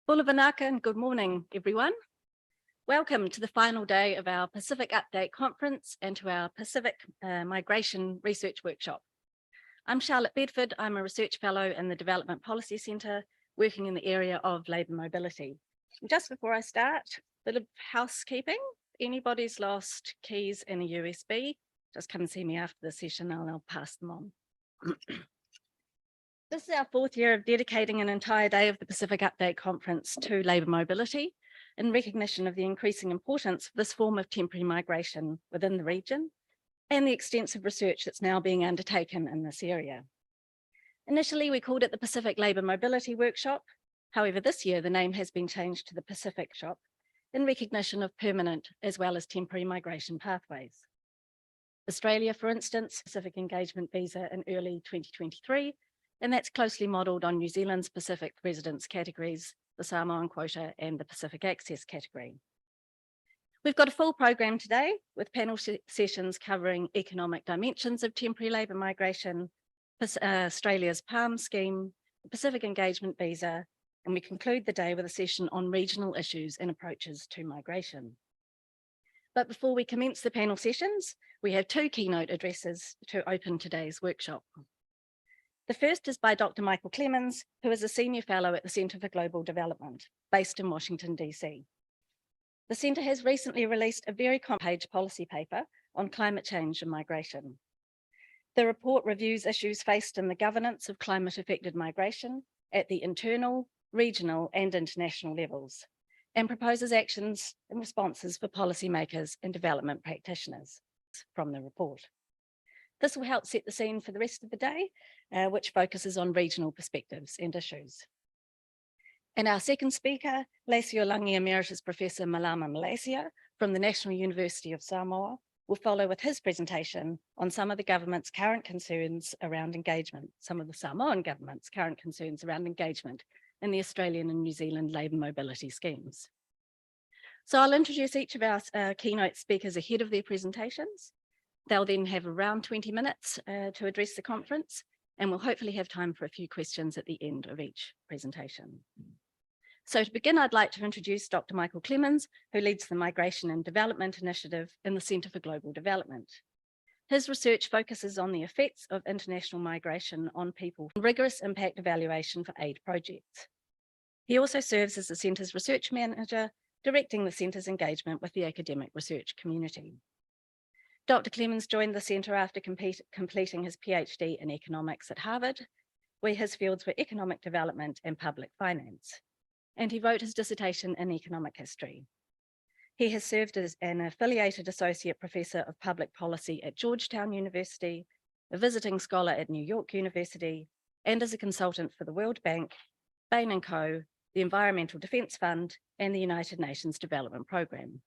Bula Vinaka and good morning, everyone. Welcome to the final day of our Pacific Update Conference and to our Pacific Migration Research Workshop. I'm Charlotte Bedford. I'm a Research Fellow in the Development Policy Centre, working in the area of labour mobility. And just before I start, a bit of housekeeping. If anybody's lost keys in a USB, just come and see me after the session and I'll pass them on. This is our fourth year of dedicating an entire day of the Pacific Update Conference to labour mobility in recognition of the increasing importance of this form of temporary migration within the region and the extensive research that's now being undertaken in this area. Initially, we called it the Pacific Labour Mobility Workshop. However, this year the name has been changed to the Pacific Shop in recognition of permanent as well as temporary migration pathways. Australia, for instance, Pacific Engagement Visa in early 2023, and that's closely modelled on New Zealand's Pacific residence categories, the Samoan quota and the Pacific Access category. We've got a full program today with panel sessions covering economic dimensions of temporary labour migration, Australia's PALM scheme, the Pacific Engagement Visa, and we conclude the day with a session on regional issues and approaches to migration. But before we commence the panel sessions, we have two keynote addresses to open today's workshop. The first is by Dr. Michael Clemens, who is a Senior Fellow at the Centre for Global Development, based in Washington, DC. The Centre has recently released a very page policy paper on climate change and migration. The report reviews issues faced in the governance of climate-affected migration at the internal, regional, and international levels, and proposes actions and responses for policymakers and development practitioners from the report. This will help set the scene for the rest of the day, which focuses on regional perspectives and issues. And our second speaker, Lasio Langi Emeritus Professor Malama Malaysia from the National University of Samoa, will follow with his presentation on some of the government's current concerns around engagement, some of the Samoan government's current concerns around engagement in the Australian and New Zealand labour mobility schemes. So I'll introduce each of our keynote speakers ahead of their presentations. They'll then have around 20 minutes to address the conference, and we'll hopefully have time for a few questions at the end of each presentation. So to begin, I'd like to introduce Dr. Michael Clemens, who leads the Migration and Development Initiative in the Centre for Global Development. His research focuses on the effects of international migration on people, rigorous impact evaluation for aid projects. He also serves as the Centre's research manager, directing the Centre's engagement with the academic research community. Dr. Clemens joined the Centre after completing his PhD in economics at Harvard, where his fields were economic development and public finance, and he wrote his dissertation in economic history. He has served as an affiliated associate professor of public policy at Georgetown University, a visiting scholar at New York University, and as a consultant for the World Bank, Bain & Co., the Environmental Defence Fund, and the United Nations Development Programme.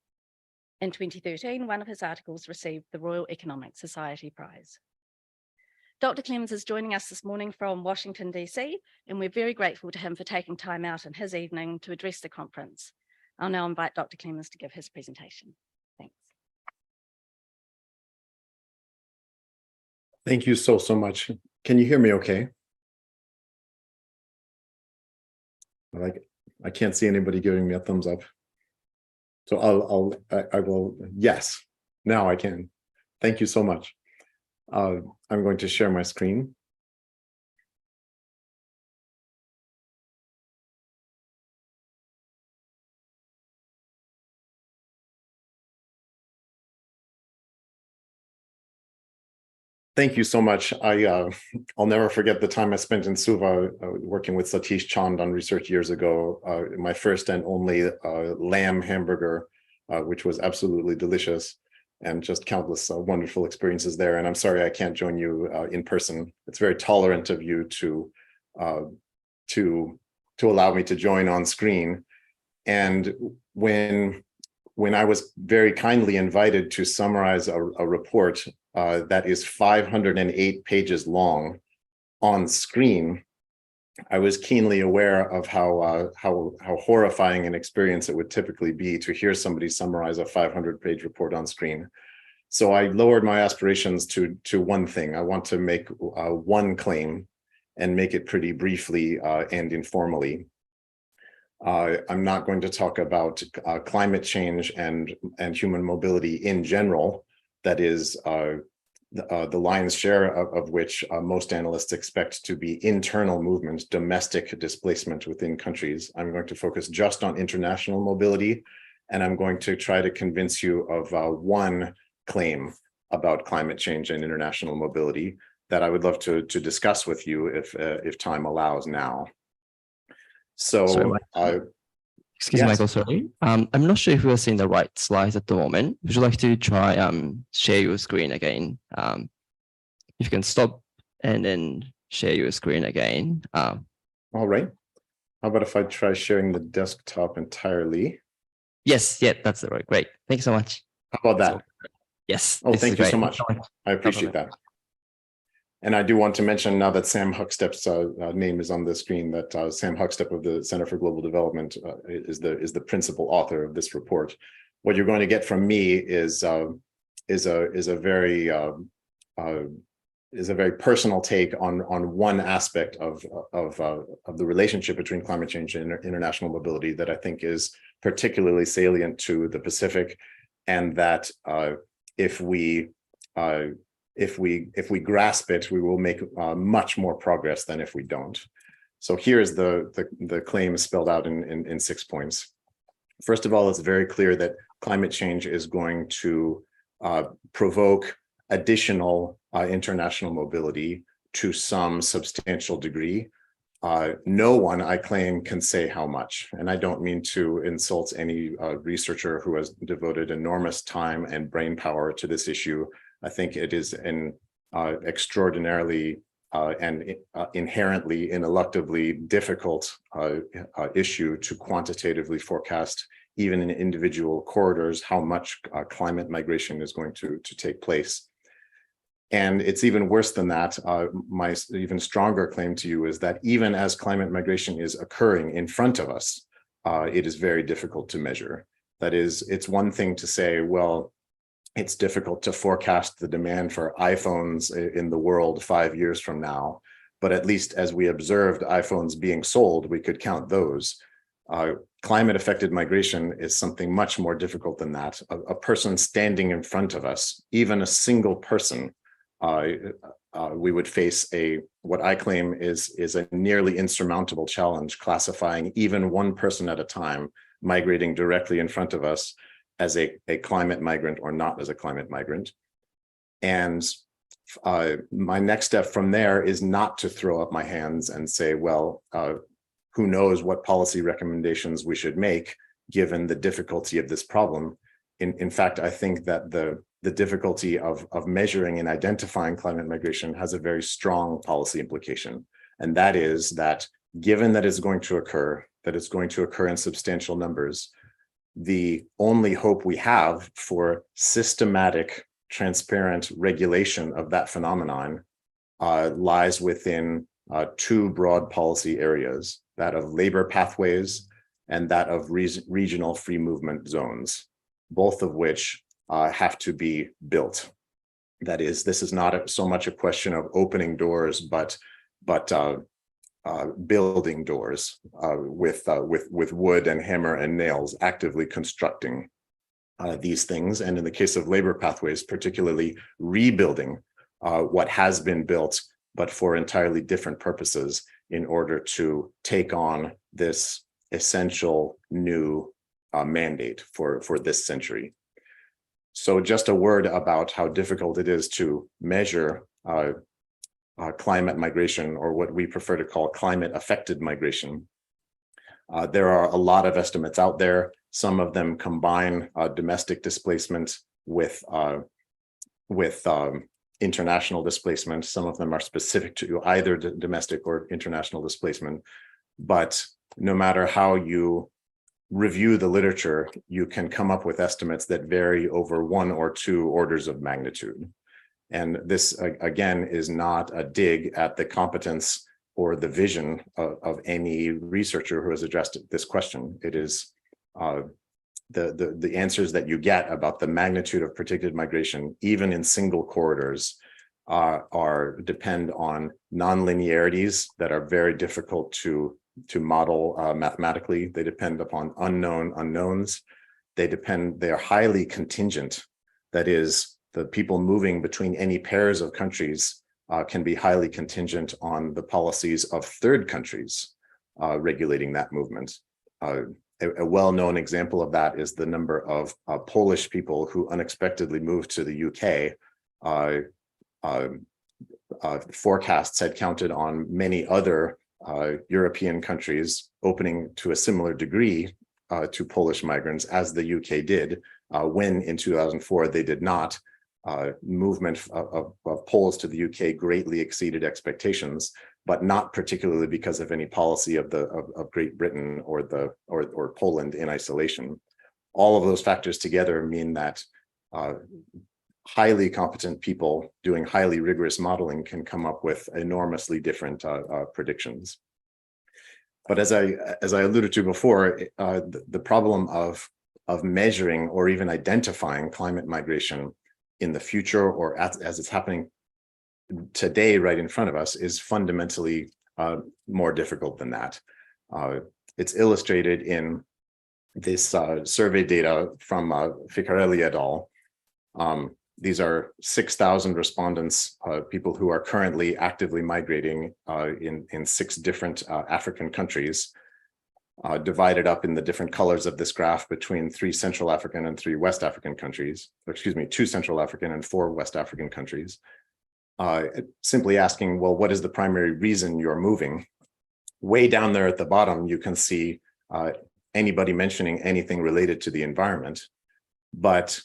In 2013, one of his articles received the Royal Economic Society Prize. Dr. Clemens is joining us this morning from Washington, DC, and we're very grateful to him for taking time out in his evening to address the conference. I'll now invite Dr. Clemens to give his presentation. Thanks. Thank you so much. Can you hear me okay? I can't see anybody giving me a thumbs up. So I will, yes, now I can. Thank you so much. I'm going to share my screen. Thank you so much. I'll never forget the time I spent in Suva working with Satish Chand on research years ago. My first and only lamb hamburger, which was absolutely delicious, and just countless wonderful experiences there. And I'm sorry I can't join you in person. It's very tolerant of you to to allow me to join on screen. And when I was very kindly invited to summarize a report that is 508 pages long on screen, I was keenly aware of how horrifying an experience it would typically be to hear somebody summarize a 500-page report on screen. So I lowered my aspirations to one thing. I want to make one claim and make it pretty briefly and informally. I'm not going to talk about climate change and human mobility in general. That is the lion's share of which most analysts expect to be internal movement, domestic displacement within countries. I'm going to focus just on international mobility, and I'm going to try to convince you of one claim about climate change and international mobility that I would love to discuss with you if time allows now. So, excuse yes. me, Michael, sorry. I'm not sure if we're seeing the right slides at the moment. Would you like to try share your screen again? If you can stop and then share your screen again. All right. How about if I try sharing the desktop entirely? Yes, yeah, that's the right. Great. Thank you so much. How about that? Yes. Oh, this is thank you so great. much. I appreciate that. And I do want to mention now that Sam Huckstep's name is on the screen, that Sam Huckstep of the Center for Global Development is the principal author of this report. What you're going to get from me is a very personal take on one aspect of the relationship between climate change and international mobility that I think is particularly salient to the Pacific, and that if we grasp it, we will make much more progress than if we don't. So here's the claim spelled out in 6 points. First of all, it's very clear that climate change is going to provoke additional international mobility to some substantial degree. No one, I claim, can say how much. And I don't mean to insult any researcher who has devoted enormous time and brain power to this issue. I think it is an extraordinarily and inherently, ineluctably difficult issue to quantitatively forecast, even in individual corridors, how much climate migration is going to take place. And it's even worse than that. My even stronger claim to you is that even as climate migration is occurring in front of us, it is very difficult to measure. That is, it's one thing to say, well, it's difficult to forecast the demand for iPhones in the world 5 years from now, but at least as we observed iPhones being sold, we could count those. Climate-affected migration is something much more difficult than that. A person standing in front of us, even a single person, we would face what I claim is a nearly insurmountable challenge, classifying even one person at a time migrating directly in front of us as a climate migrant or not as a climate migrant. And my next step from there is not to throw up my hands and say, well, who knows what policy recommendations we should make given the difficulty of this problem. In fact, I think that the difficulty of measuring and identifying climate migration has a very strong policy implication. And that is that given that it's going to occur, that it's going to occur in substantial numbers, the only hope we have for systematic, transparent regulation of that phenomenon lies within 2 broad policy areas, that of labor pathways and that of regional free movement zones, both of which have to be built. That is, this is not so much a question of opening doors, but building doors with wood and hammer and nails, actively constructing these things. And in the case of labor pathways, particularly rebuilding what has been built, but for entirely different purposes in order to take on this essential new mandate for this century. So just a word about how difficult it is to measure climate migration, or what we prefer to call climate affected migration. There are a lot of estimates out there. Some of them combine domestic displacement with international displacement. Some of them are specific to either domestic or international displacement. But no matter how you review the literature, you can come up with estimates that vary over 1 or 2 orders of magnitude. And this, again, is not a dig at the competence or the vision of any researcher who has addressed this question. It is the answers that you get about the magnitude of predicted migration, even in single corridors, depend on nonlinearities that are very difficult to model mathematically. They depend upon unknown unknowns. They are highly contingent. That is, the people moving between any pairs of countries can be highly contingent on the policies of third countries regulating that movement. A well-known example of that is the number of Polish people who unexpectedly moved to the UK. Forecasts had counted on many other European countries opening to a similar degree to Polish migrants as the UK did, when in 2004 they did not. Movement of Poles to the UK greatly exceeded expectations, but not particularly because of any policy of Great Britain or Poland in isolation. All of those factors together mean that highly competent people doing highly rigorous modeling can come up with enormously different predictions. But as I alluded to before, the problem of measuring or even identifying climate migration in the future, or as it's happening today right in front of us, is fundamentally more difficult than that. It's illustrated in this survey data from Ficarelli et al. These are 6,000 respondents, people who are currently actively migrating in 6 different African countries, divided up in the different colors of this graph between 3 Central African and 3 West African countries, or excuse me, 2 Central African and 4 West African countries. Simply asking, well, what is the primary reason you're moving? Way down there at the bottom, you can see anybody mentioning anything related to the environment. But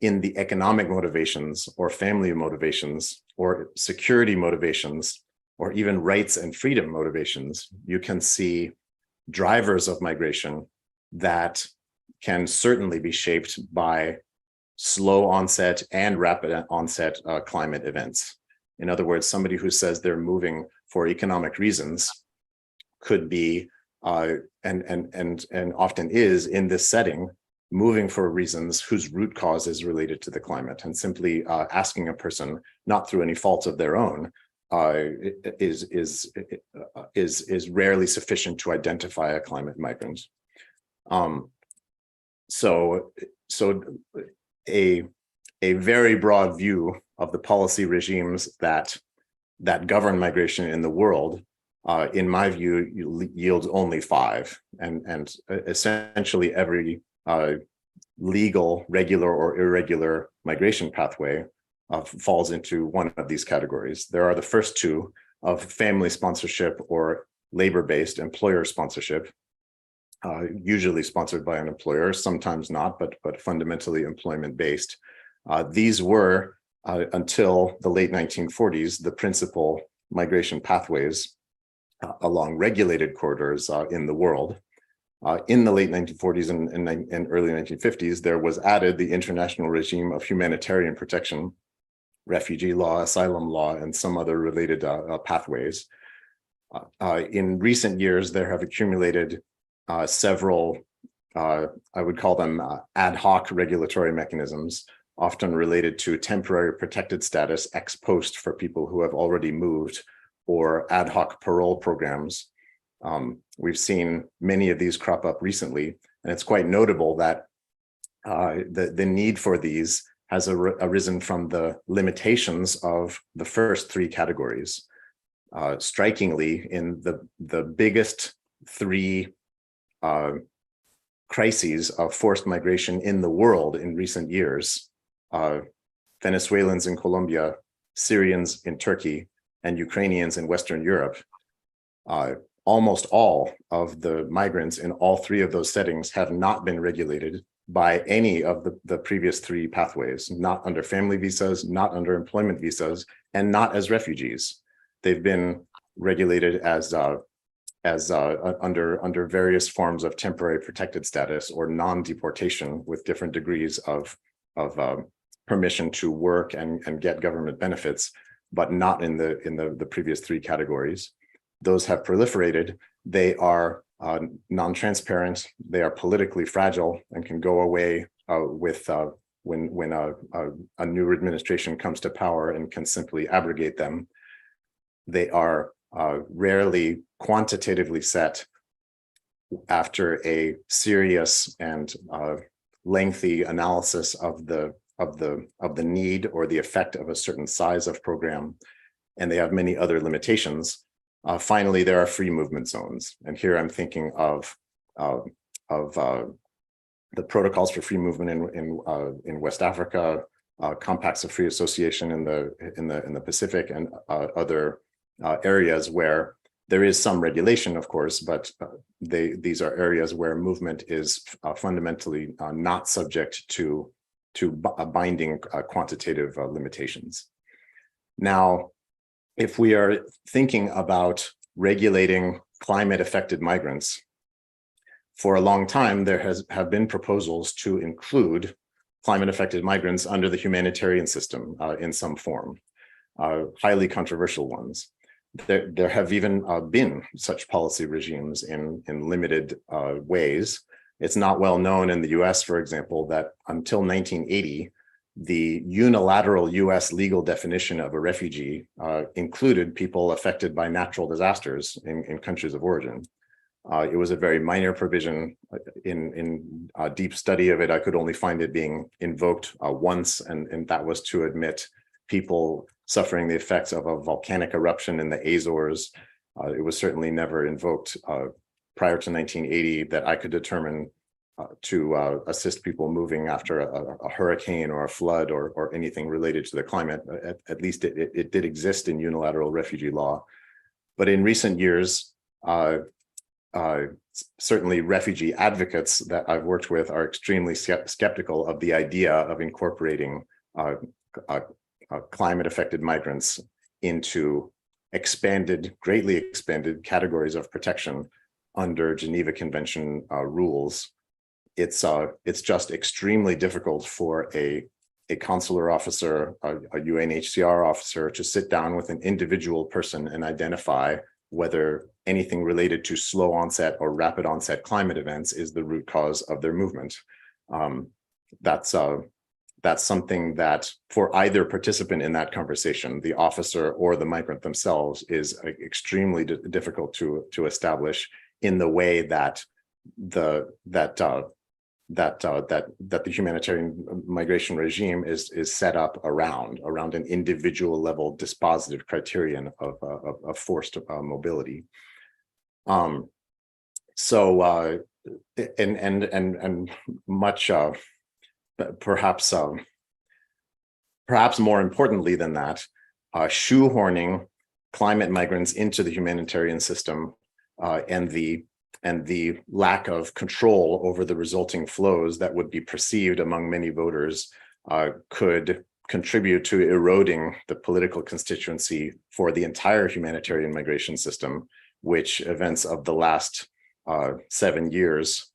in the economic motivations or family motivations or security motivations or even rights and freedom motivations, you can see drivers of migration that can certainly be shaped by slow onset and rapid onset climate events. In other words, somebody who says they're moving for economic reasons could be, and often is in this setting, moving for reasons whose root cause is related to the climate, and simply asking a person, not through any fault of their own, is rarely sufficient to identify a climate migrant. So a very broad view of the policy regimes that govern migration in the world, in my view, yields only 5, and essentially every legal, regular or irregular migration pathway falls into one of these categories. There are the first 2 of family sponsorship or labor-based employer sponsorship, usually sponsored by an employer, sometimes not, but fundamentally employment-based. These were, until the late 1940s, the principal migration pathways along regulated corridors in the world. In the late 1940s and early 1950s, there was added the international regime of humanitarian protection, refugee law, asylum law, and some other related pathways. In recent years, there have accumulated several, I would call them ad hoc regulatory mechanisms, often related to temporary protected status ex post for people who have already moved, or ad hoc parole programs. We've seen many of these crop up recently, and it's quite notable that the need for these has arisen from the limitations of the first 3 categories. Strikingly, in the biggest 3 crises of forced migration in the world in recent years, Venezuelans in Colombia, Syrians in Turkey, and Ukrainians in Western Europe, almost all of the migrants in all 3 of those settings have not been regulated by any of the previous 3 pathways, not under family visas, not under employment visas, and not as refugees. They've been regulated as as under various forms of temporary protected status or non-deportation with different degrees of permission to work and get government benefits, but not in the previous three categories. Those have proliferated. They are non-transparent. They are politically fragile and can go away when a new administration comes to power and can simply abrogate them. They are rarely quantitatively set after a serious and lengthy analysis of the need or the effect of a certain size of program, and they have many other limitations. Finally, there are free movement zones, and here I'm thinking of the protocols for free movement in West Africa, compacts of free association in the Pacific, and other areas where there is some regulation, of course, but these are areas where movement is fundamentally not subject to binding quantitative limitations. Now, if we are thinking about regulating climate-affected migrants, for a long time, there have been proposals to include climate-affected migrants under the humanitarian system in some form, highly controversial ones. There have even been such policy regimes in limited ways. It's not well known in the US, for example, that until 1980, the unilateral US legal definition of a refugee included people affected by natural disasters in countries of origin. It was a very minor provision. In a deep study of it, I could only find it being invoked once, and that was to admit people suffering the effects of a volcanic eruption in the Azores. It was certainly never invoked prior to 1980 that I could determine to assist people moving after a hurricane or a flood or anything related to the climate. At least it did exist in unilateral refugee law. But in recent years, certainly refugee advocates that I've worked with are extremely skeptical of the idea of incorporating climate-affected migrants into greatly expanded categories of protection under Geneva Convention rules. It's just extremely difficult for a consular officer, a UNHCR officer, to sit down with an individual person and identify whether anything related to slow onset or rapid onset climate events is the root cause of their movement. That's something that for either participant in that conversation, the officer or the migrant themselves, is extremely difficult to establish in the way that the humanitarian migration regime is set up around an individual level dispositive criterion of forced mobility. And much perhaps more importantly than that, shoehorning climate migrants into the humanitarian system and the lack of control over the resulting flows that would be perceived among many voters could contribute to eroding the political constituency for the entire humanitarian migration system, which events of the last 7 years,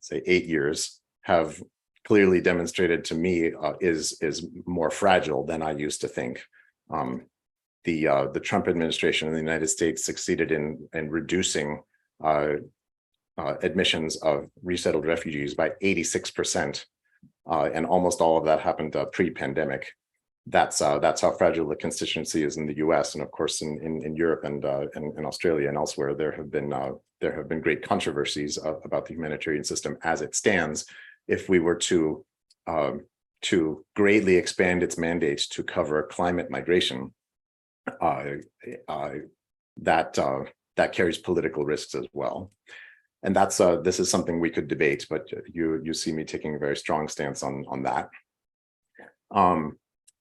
say 8 years, have clearly demonstrated to me is more fragile than I used to think. The Trump administration in the United States succeeded in reducing admissions of resettled refugees by 86%, and almost all of that happened pre-pandemic. That's how fragile the constituency is in the U.S. and of course in Europe and in Australia and elsewhere. There have been great controversies about the humanitarian system as it stands. If we were to greatly expand its mandate to cover climate migration, that carries political risks as well. And this is something we could debate, but you see me taking a very strong stance on that.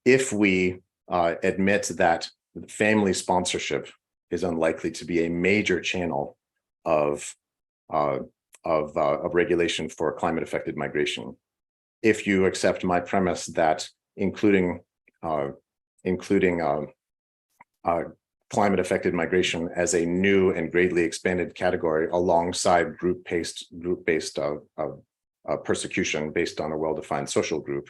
If we admit that family sponsorship is unlikely to be a major channel of regulation for climate-affected migration, if you accept my premise that including climate affected migration as a new and greatly expanded category alongside group-based persecution based on a well-defined social group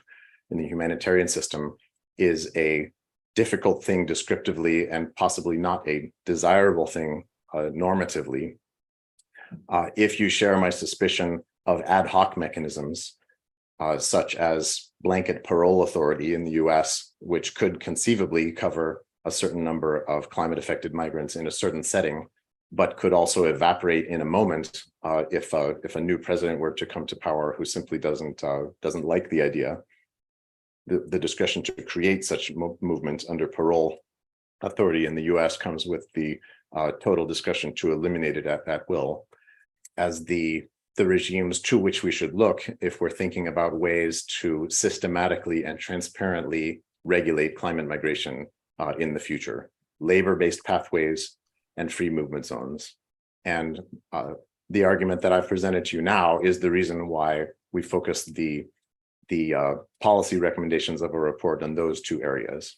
in the humanitarian system is a difficult thing descriptively and possibly not a desirable thing normatively. If you share my suspicion of ad hoc mechanisms, such as blanket parole authority in the US, which could conceivably cover a certain number of climate affected migrants in a certain setting, but could also evaporate in a moment if a new president were to come to power who simply doesn't like the idea. The discretion to create such movement under parole authority in the US comes with the total discretion to eliminate it at will as the regimes to which we should look if we're thinking about ways to systematically and transparently regulate climate migration in the future, labor-based pathways and free movement zones. And the argument that I've presented to you now is the reason why we focus the policy recommendations of a report on those two areas.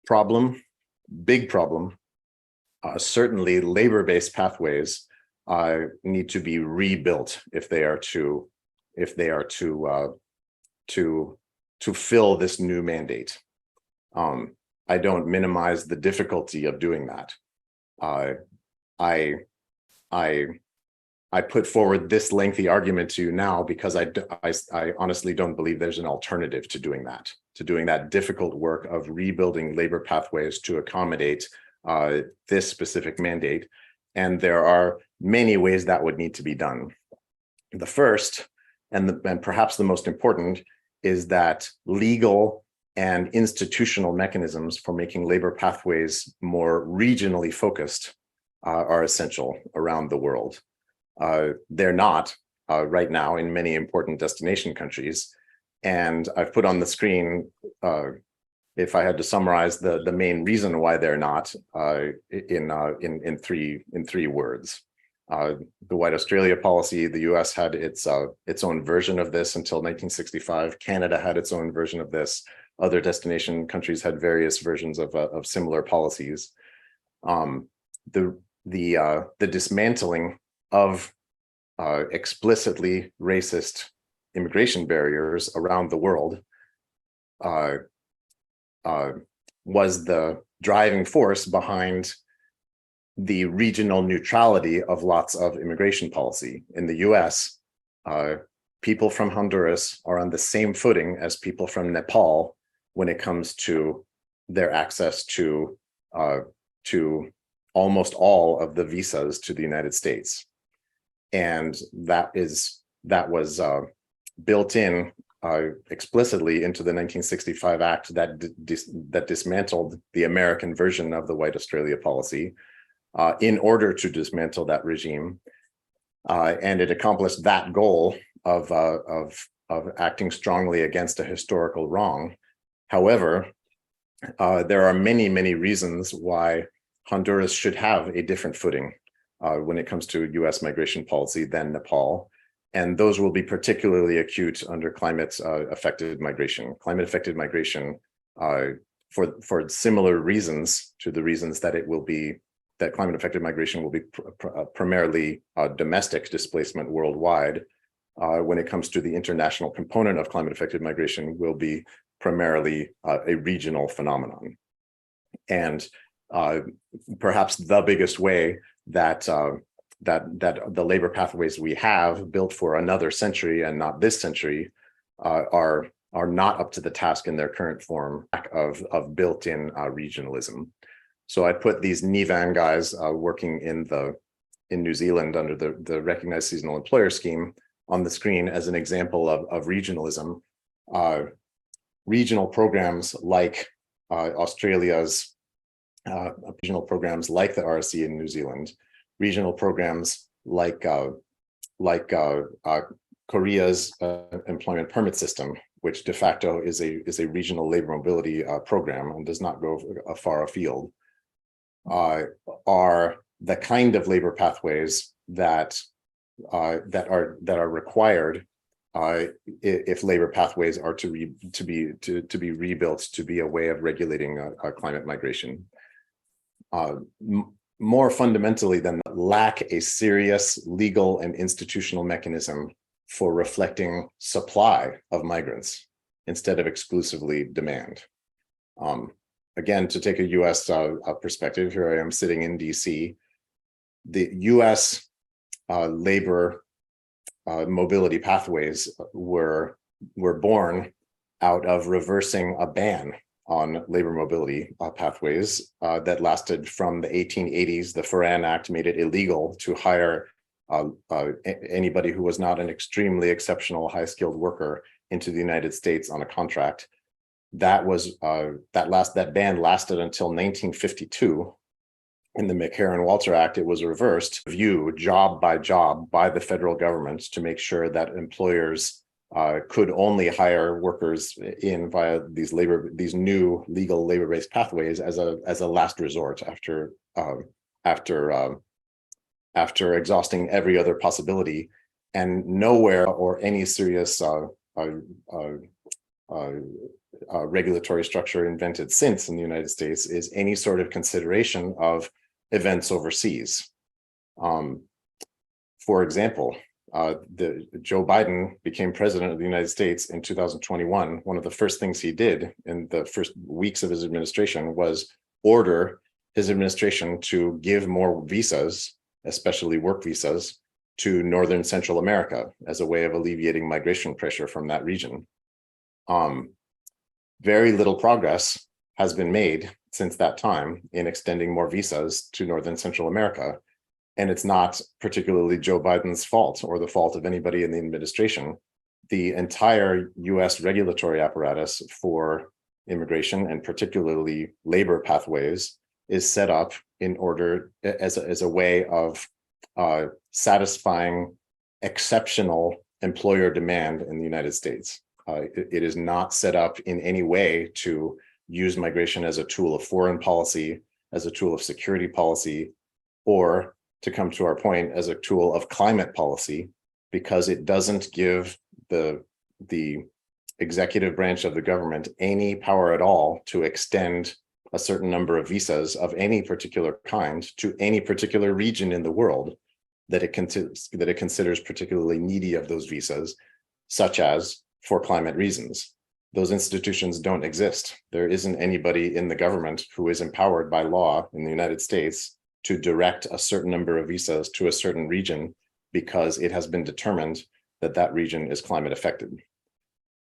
Problem, big problem, certainly labor-based pathways need to be rebuilt if they are to fill this new mandate. I don't minimize the difficulty of doing that. I put forward this lengthy argument to you now because I honestly don't believe there's an alternative to doing that difficult work of rebuilding labor pathways to accommodate this specific mandate. And there are many ways that would need to be done. The first, and perhaps the most important, is that legal and institutional mechanisms for making labor pathways more regionally focused are essential around the world. They're not right now in many important destination countries. And I've put on the screen, if I had to summarize the main reason why they're not in three words. The White Australia policy, the US had its own version of this until 1965. Canada had its own version of this. Other destination countries had various versions of similar policies. The dismantling of explicitly racist immigration barriers around the world was the driving force behind the regional neutrality of lots of immigration policy. In the US, people from Honduras are on the same footing as people from Nepal when it comes to their access to almost all of the visas to the United States. And that was built in explicitly into the 1965 Act that dismantled the American version of the White Australia policy in order to dismantle that regime. And it accomplished that goal of acting strongly against a historical wrong. However, there are many, many reasons why Honduras should have a different footing when it comes to US migration policy than Nepal. And those will be particularly acute under climate affected migration. Climate affected migration for similar reasons to the reasons that that climate affected migration will be primarily domestic displacement worldwide. When it comes to the international component of climate affected migration will be primarily a regional phenomenon. And perhaps the biggest way that the labor pathways we have built for another century and not this century are not up to the task in their current form of built-in regionalism. So I put these Nivan guys working in New Zealand under the recognized seasonal employer scheme on the screen as an example of regionalism. Regional programs like Australia's regional programs like the RSE in New Zealand, regional programs like Korea's employment permit system, which de facto is a regional labor mobility program and does not go far afield, are the kind of labor pathways that are required if labor pathways are to be rebuilt to be a way of regulating climate migration. more fundamentally than that, lack a serious legal and institutional mechanism for reflecting supply of migrants instead of exclusively demand. Again, to take a US perspective, here I am sitting in DC. The US labor mobility pathways were born out of reversing a ban on labor mobility pathways that lasted from the 1880s. The Ferran Act made it illegal to hire anybody who was not an extremely exceptional high-skilled worker into the United States on a contract. That ban lasted until 1952. In the McCarran-Walter Act, it was reversed, viewed job by job by the federal government to make sure that employers could only hire workers in via these new legal labor-based pathways as a last resort after exhausting every other possibility. And nowhere or any serious regulatory structure invented since in the United States is any sort of consideration of events overseas. For example, Joe Biden became president of the United States in 2021. One of the first things he did in the first weeks of his administration was order his administration to give more visas, especially work visas, to Northern Central America as a way of alleviating migration pressure from that region. Very little progress has been made since that time in extending more visas to Northern Central America. And it's not particularly Joe Biden's fault or the fault of anybody in the administration. The entire US regulatory apparatus for immigration and particularly labor pathways is set up in order as a way of satisfying exceptional employer demand in the United States. It is not set up in any way to use migration as a tool of foreign policy, as a tool of security policy, or to come to our point, as a tool of climate policy, because it doesn't give the executive branch of the government any power at all to extend a certain number of visas of any particular kind to any particular region in the world that it considers particularly needy of those visas, such as for climate reasons. Those institutions don't exist. There isn't anybody in the government who is empowered by law in the United States to direct a certain number of visas to a certain region because it has been determined that that region is climate affected.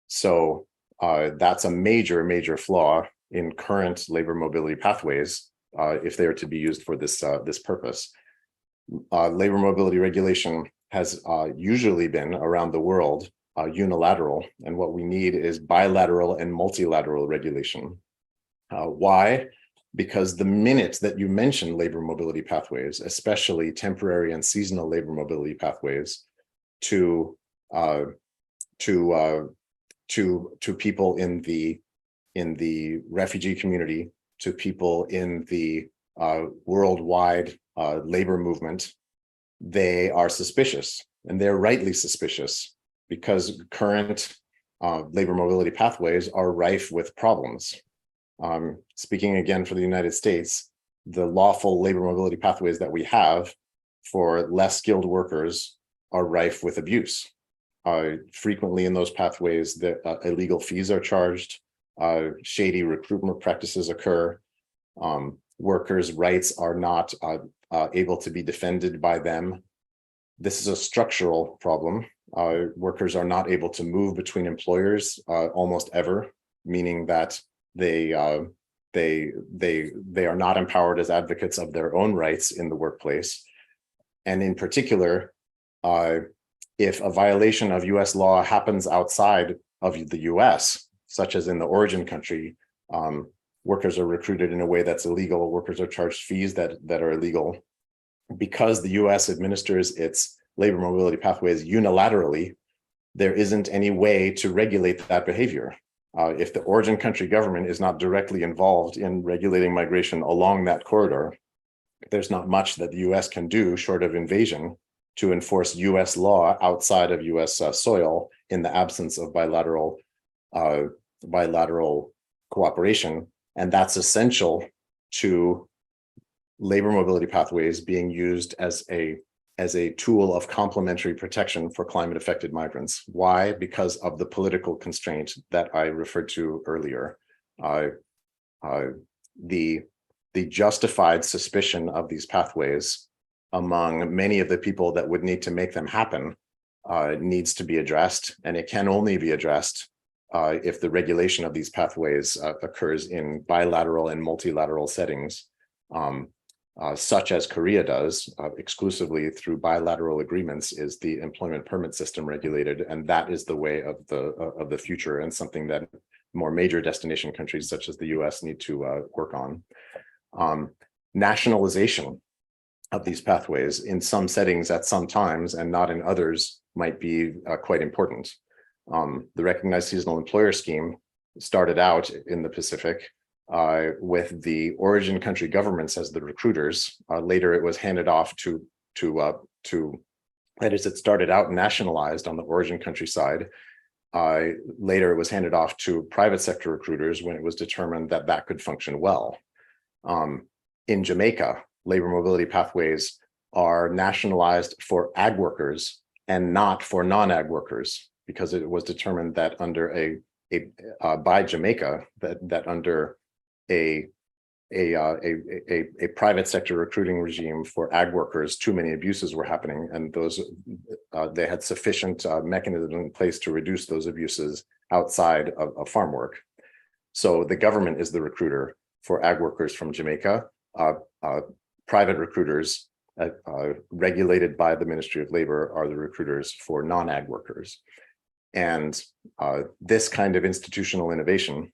So that's a major, major flaw in current labor mobility pathways if they are to be used for this purpose. Labor mobility regulation has usually been around the world unilateral, and what we need is bilateral and multilateral regulation. Why? Because the minute that you mention labor mobility pathways, especially temporary and seasonal labor mobility pathways, to people in the refugee community, to people in the worldwide labor movement, they are suspicious, and they're rightly suspicious, because current labor mobility pathways are rife with problems. Speaking again for the United States, the lawful labor mobility pathways that we have for less skilled workers are rife with abuse. Frequently in those pathways, the illegal fees are charged, shady recruitment practices occur, workers' rights are not able to be defended by them. This is a structural problem. Workers are not able to move between employers almost ever, meaning that they are not empowered as advocates of their own rights in the workplace. And in particular, if a violation of US law happens outside of the US, such as in the origin country, workers are recruited in a way that's illegal, workers are charged fees that are illegal. Because the US administers its labor mobility pathways unilaterally, there isn't any way to regulate that behavior. If the origin country government is not directly involved in regulating migration along that corridor, there's not much that the US can do short of invasion to enforce US law outside of US soil in the absence of bilateral cooperation. And that's essential to labor mobility pathways being used as a tool of complementary protection for climate affected migrants. Why? Because of the political constraint that I referred to earlier. The justified suspicion of these pathways among many of the people that would need to make them happen needs to be addressed, and it can only be addressed if the regulation of these pathways occurs in bilateral and multilateral settings, such as Korea does, exclusively through bilateral agreements. Is the employment permit system regulated, and that is the way of the future, and something that more major destination countries such as the US need to work on. Nationalization of these pathways in some settings at some times and not in others might be quite important. The recognized seasonal employer scheme started out in the Pacific with the origin country governments as the recruiters. Later, it was handed off that is, it started out nationalized on the origin country side. Later, it was handed off to private sector recruiters when it was determined that that could function well. In Jamaica, labor mobility pathways are nationalized for ag workers and not for non-ag workers, because it was determined that under by Jamaica that under a private sector recruiting regime for ag workers, too many abuses were happening, and those they had sufficient mechanisms in place to reduce those abuses outside of farm work. So the government is the recruiter for ag workers from Jamaica. Private recruiters regulated by the Ministry of Labor are the recruiters for non-ag workers. And this kind of institutional innovation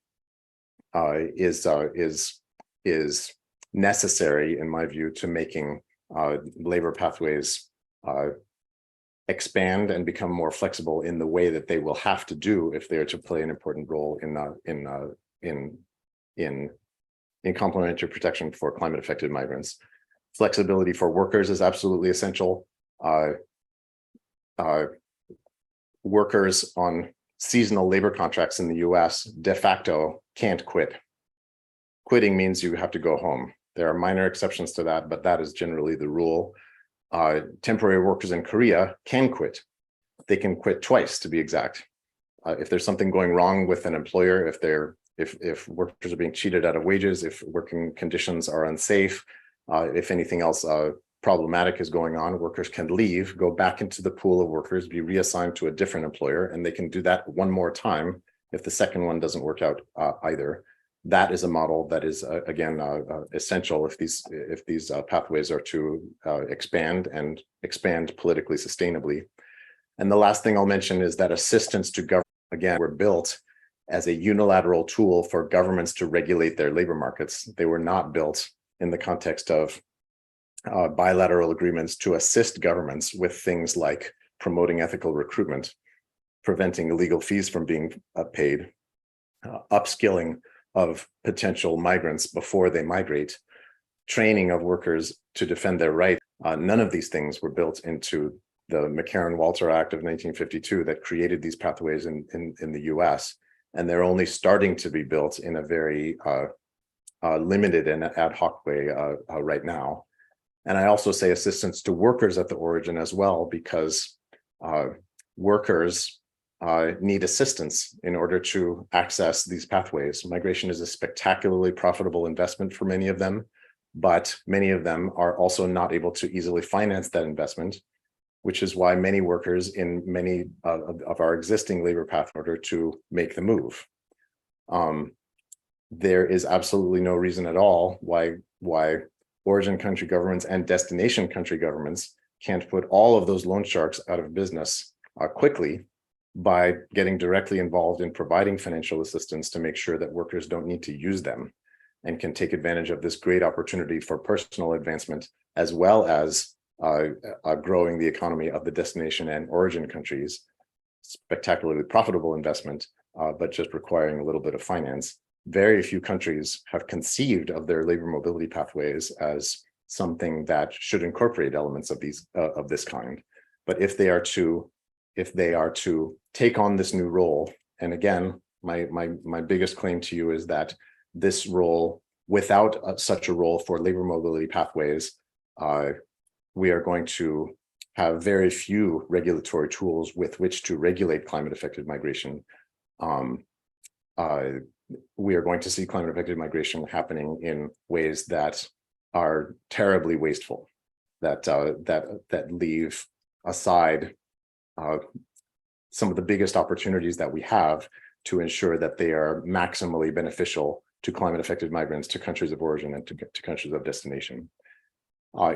is necessary, in my view, to making labor pathways expand and become more flexible in the way that they will have to do if they are to play an important role in complementary protection for climate affected migrants. Flexibility for workers is absolutely essential. Workers on seasonal labor contracts in the US de facto can't quit. Quitting means you have to go home. There are minor exceptions to that, but that is generally the rule. Temporary workers in Korea can quit. They can quit twice, to be exact. If there's something going wrong with an employer, if workers are being cheated out of wages, if working conditions are unsafe, if anything else problematic is going on, workers can leave, go back into the pool of workers, be reassigned to a different employer, and they can do that one more time if the second one doesn't work out either. That is a model that is again essential if these pathways are to expand politically sustainably. And the last thing I'll mention is that assistance to government, again, were built as a unilateral tool for governments to regulate their labor markets. They were not built in the context of bilateral agreements to assist governments with things like promoting ethical recruitment, preventing illegal fees from being paid, upskilling of potential migrants before they migrate, training of workers to defend their rights. None of these things were built into the McCarran-Walter Act of 1952 that created these pathways in the US. And they're only starting to be built in a very limited and ad hoc way right now. And I also say assistance to workers at the origin as well, because workers need assistance in order to access these pathways. Migration is a spectacularly profitable investment for many of them, but many of them are also not able to easily finance that investment, which is why many workers in many of our existing labor paths in order to make the move. There is absolutely no reason at all why origin country governments and destination country governments can't put all of those loan sharks out of business quickly by getting directly involved in providing financial assistance to make sure that workers don't need to use them and can take advantage of this great opportunity for personal advancement, as well as growing the economy of the destination and origin countries. Spectacularly profitable investment, but just requiring a little bit of finance. Very few countries have conceived of their labor mobility pathways as something that should incorporate elements of this kind. But if they are to take on this new role, and again, my biggest claim to you is that this role without such a role for labor mobility pathways, we are going to have very few regulatory tools with which to regulate climate-affected migration. We are going to see climate-affected migration happening in ways that are terribly wasteful, that leave aside some of the biggest opportunities that we have to ensure that they are maximally beneficial to climate-affected migrants, to countries of origin, and to countries of destination.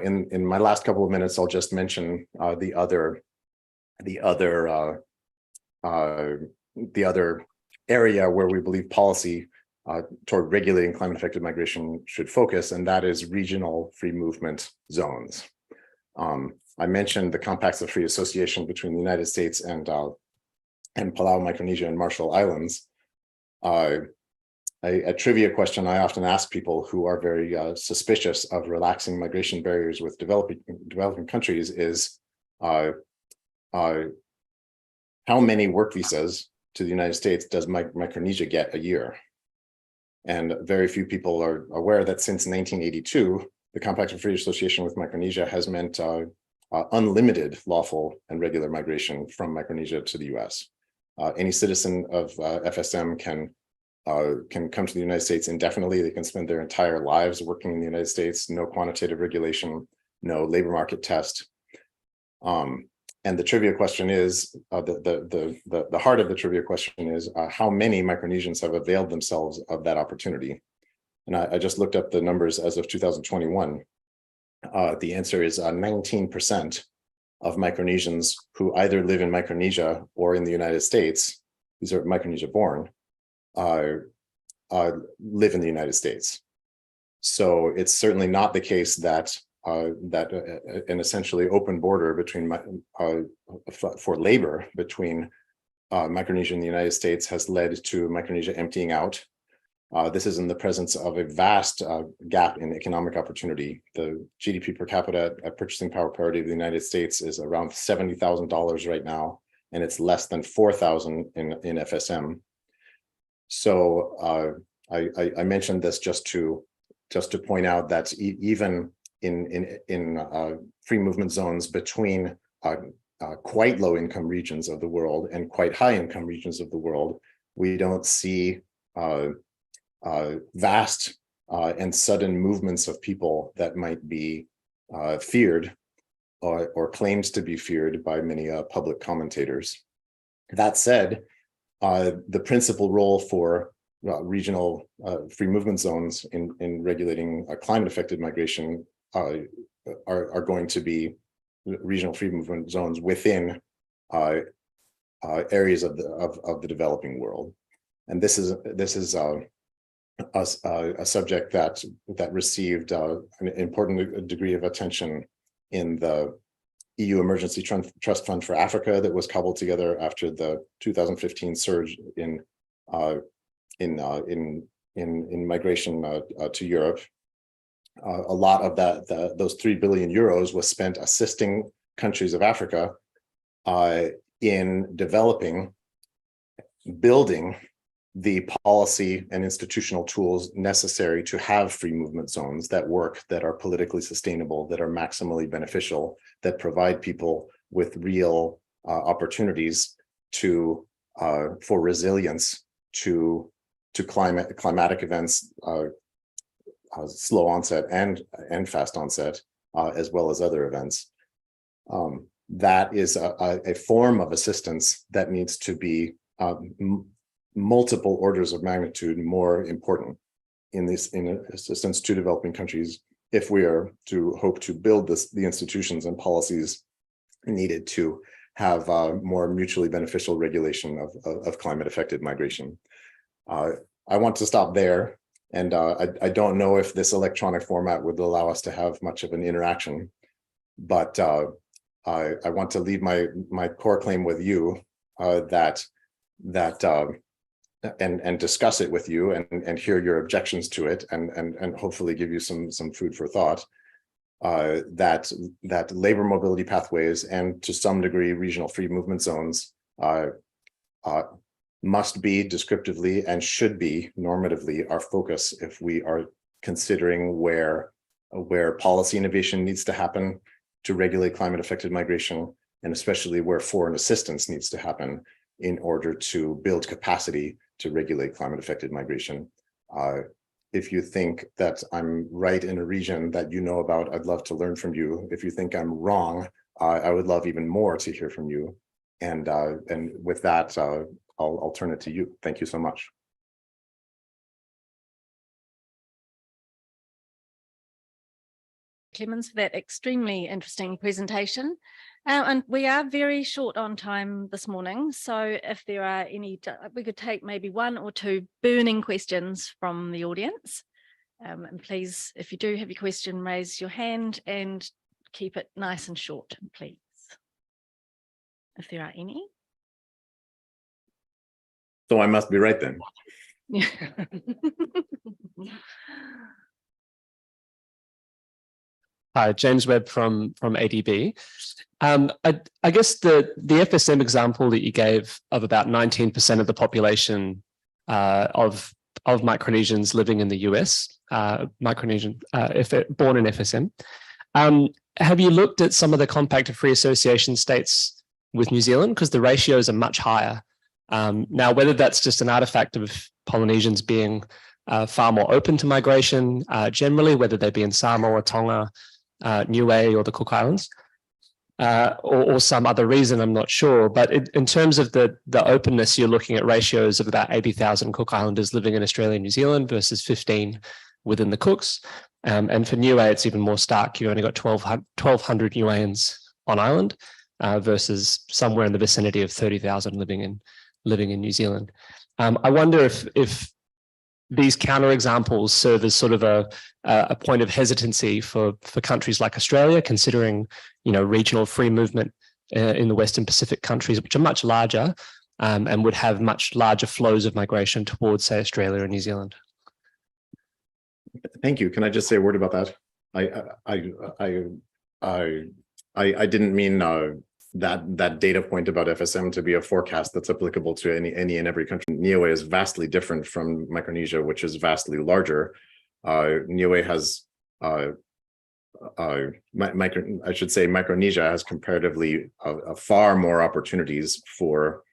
In my last couple of minutes, I'll just mention the other area where we believe policy toward regulating climate-affected migration should focus, and that is regional free movement zones. I mentioned the compacts of free association between the United States and Palau, Micronesia, and Marshall Islands. A trivia question I often ask people who are very suspicious of relaxing migration barriers with developing countries is how many work visas to the United States does Micronesia get a year? And very few people are aware that since 1982, the Compact of Free Association with Micronesia has meant unlimited lawful and regular migration from Micronesia to the US. Any citizen of FSM can come to the United States indefinitely. They can spend their entire lives working in the United States, no quantitative regulation, no labor market test. And the trivia question is, the heart of the trivia question is, how many Micronesians have availed themselves of that opportunity? And I just looked up the numbers as of 2021. The answer is 19% of Micronesians who either live in Micronesia or in the United States, these are Micronesia born, live in the United States. So it's certainly not the case that an essentially open border between for labor between Micronesia and the United States has led to Micronesia emptying out. This is in the presence of a vast gap in economic opportunity. The GDP per capita at purchasing power parity of the United States is around $70,000 right now, and it's less than $4,000 in FSM. So I mentioned this just to point out that even in free movement zones between quite low income regions of the world and quite high income regions of the world, we don't see vast and sudden movements of people that might be feared or claimed to be feared by many public commentators. That said, the principal role for regional free movement zones in regulating climate-affected migration are going to be regional free movement zones within areas of the developing world, and this is a subject that received an important degree of attention in the EU Emergency Trust Fund for Africa that was cobbled together after the 2015 surge in migration to Europe. A lot of those 3 billion euros was spent assisting countries of Africa in building the policy and institutional tools necessary to have free movement zones that work, that are politically sustainable, that are maximally beneficial, that provide people with real opportunities for resilience to climatic events, slow onset and fast onset, as well as other events. That is a form of assistance that needs to be multiple orders of magnitude more important in assistance to developing countries if we are to hope to build the institutions and policies needed to have more mutually beneficial regulation of climate-affected migration. I want to stop there, and I don't know if this electronic format would allow us to have much of an interaction, but I want to leave my core claim with you and discuss it with you and hear your objections to it and hopefully give you some food for thought. That labor mobility pathways and to some degree regional free movement zones must be descriptively and should be normatively our focus if we are considering where policy innovation needs to happen to regulate climate affected migration, and especially where foreign assistance needs to happen in order to build capacity to regulate climate affected migration. If you think that I'm right in a region that you know about, I'd love to learn from you. If you think I'm wrong, I would love even more to hear from you. And with that, I'll turn it to you. Thank you so much. Clemens, for that extremely interesting presentation. And we are very short on time this morning. So if there are any, we could take maybe one or two burning questions from the audience. And please, if you do have your question, raise your hand and keep it nice and short, please. If there are any. So I must be right then. Yeah. Hi, James Webb from ADB. I guess the FSM example that you gave of about 19% of the population of Micronesians living in the US, Micronesian born in FSM. Have you looked at some of the Compact of Free Association states with New Zealand? Because the ratios are much higher. Now, whether that's just an artifact of Polynesians being far more open to migration generally, whether they be in Samoa, Tonga, Niue or the Cook Islands, or some other reason, I'm not sure. But in terms of the openness, you're looking at ratios of about 80,000 Cook Islanders living in Australia and New Zealand versus 15 within the Cooks. And for Niue, it's even more stark. You've only got 1,200 Niueans on island versus somewhere in the vicinity of 30,000 living in New Zealand. I wonder if these counterexamples serve as sort of a point of hesitancy for countries like Australia, considering, regional free movement in the Western Pacific countries, which are much larger and would have much larger flows of migration towards, say, Australia and New Zealand. Thank you. Can I just say a word about that? I didn't mean that data point about FSM to be a forecast that's applicable to any and every country. Niue is vastly different from Micronesia, which is vastly larger. Niue has, I should say, Micronesia has comparatively far more opportunities for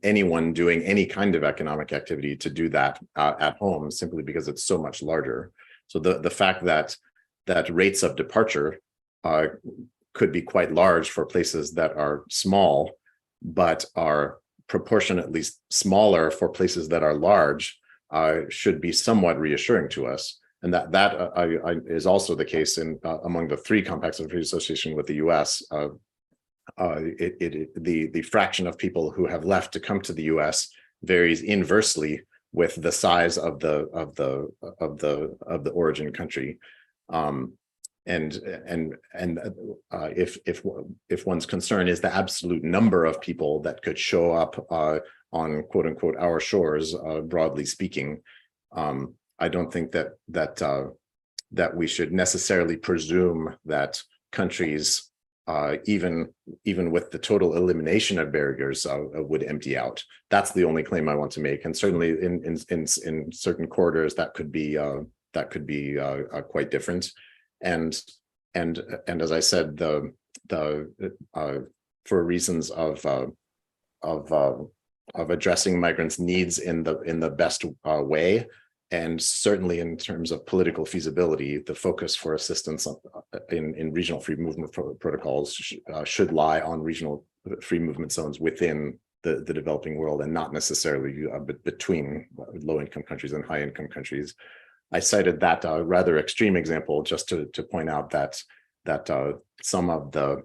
anyone doing any kind of economic activity to do that at home, simply because it's so much larger. So the fact that rates of departure could be quite large for places that are small, but are proportionately smaller for places that are large, should be somewhat reassuring to us. And that is also the case among the three compacts of free association with the US. The fraction of people who have left to come to the US varies inversely with the size of the origin country. If one's concern is the absolute number of people that could show up on quote unquote our shores, broadly speaking, I don't think that we should necessarily presume that countries, even with the total elimination of barriers, would empty out. That's the only claim I want to make, and certainly in certain corridors that could be quite different. And as I said, for reasons of addressing migrants' needs in the best way, and certainly in terms of political feasibility, the focus for assistance in regional free movement protocols should lie on regional free movement zones within the developing world, and not necessarily between low-income countries and high-income countries. I cited that rather extreme example just to point out that some of the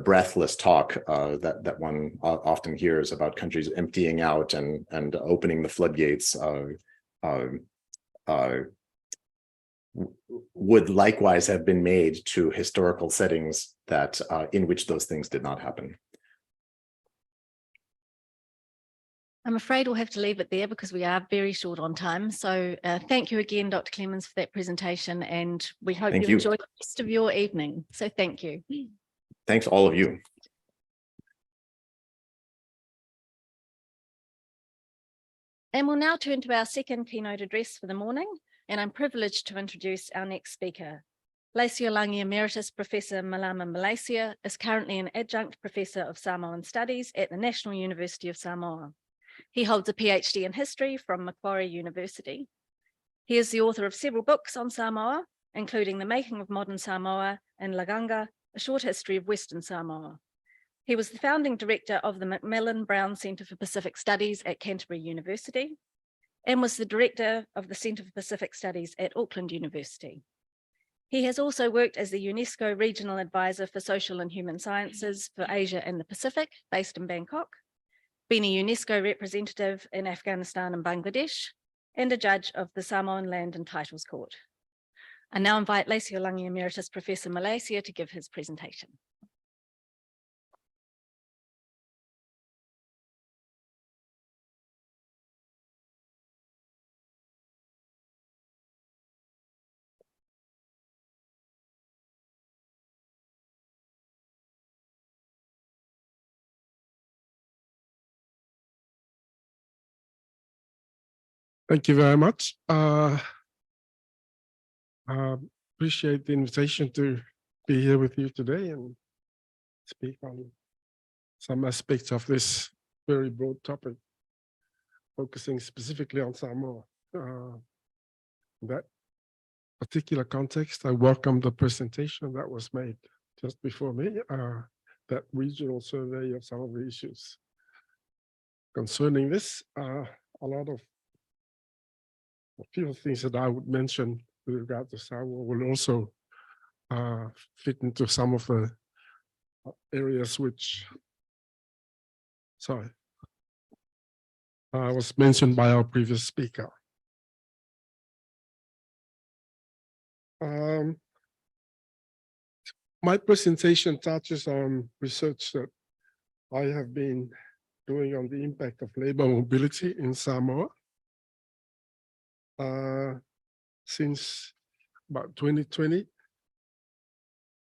breathless talk that one often hears about countries emptying out and opening the floodgates would likewise have been made to historical settings that in which those things did not happen. I'm afraid we'll have to leave it there because we are very short on time. So thank you again, Dr. Clemens, for that presentation, and we hope you enjoy the rest of your evening. So thank you. Thanks, all of you. And we'll now turn to our second keynote address for the morning, and I'm privileged to introduce our next speaker. Langi Emeritus Professor Malama Malaysia is currently an adjunct professor of Samoan Studies at the National University of Samoa. He holds a PhD in history from Macquarie University. He is the author of several books on Samoa, including The Making of Modern Samoa and Laganga, A Short History of Western Samoa. He was the founding director of the Macmillan Brown Centre for Pacific Studies at Canterbury University and was the director of the Centre for Pacific Studies at Auckland University. He has also worked as the UNESCO Regional Advisor for Social and Human Sciences for Asia and the Pacific, based in Bangkok, been a UNESCO representative in Afghanistan and Bangladesh, and a judge of the Samoan Land and Titles Court. I now invite Langi Emeritus Professor Malaysia to give his presentation. Thank you very much. Appreciate the invitation to be here with you today and speak on some aspects of this very broad topic, focusing specifically on Samoa. In that particular context, I welcome the presentation that was made just before me, that regional survey of some of the issues concerning this. A few things that I would mention with regard to Samoa will also fit into some of the areas which, was mentioned by our previous speaker. My presentation touches on research that I have been doing on the impact of labor mobility in Samoa since about 2020.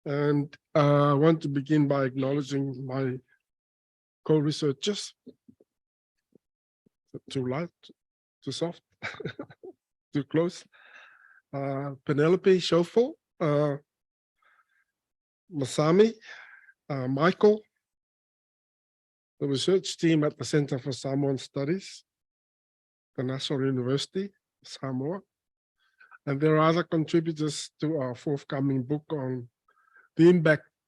And I want to begin by acknowledging my co-researchers. Too light, too soft, too close. Penelope Schoeffel, Masami, Michael, the research team at the Center for Samoan Studies, the National University, Samoa, and there are other contributors to our forthcoming book on the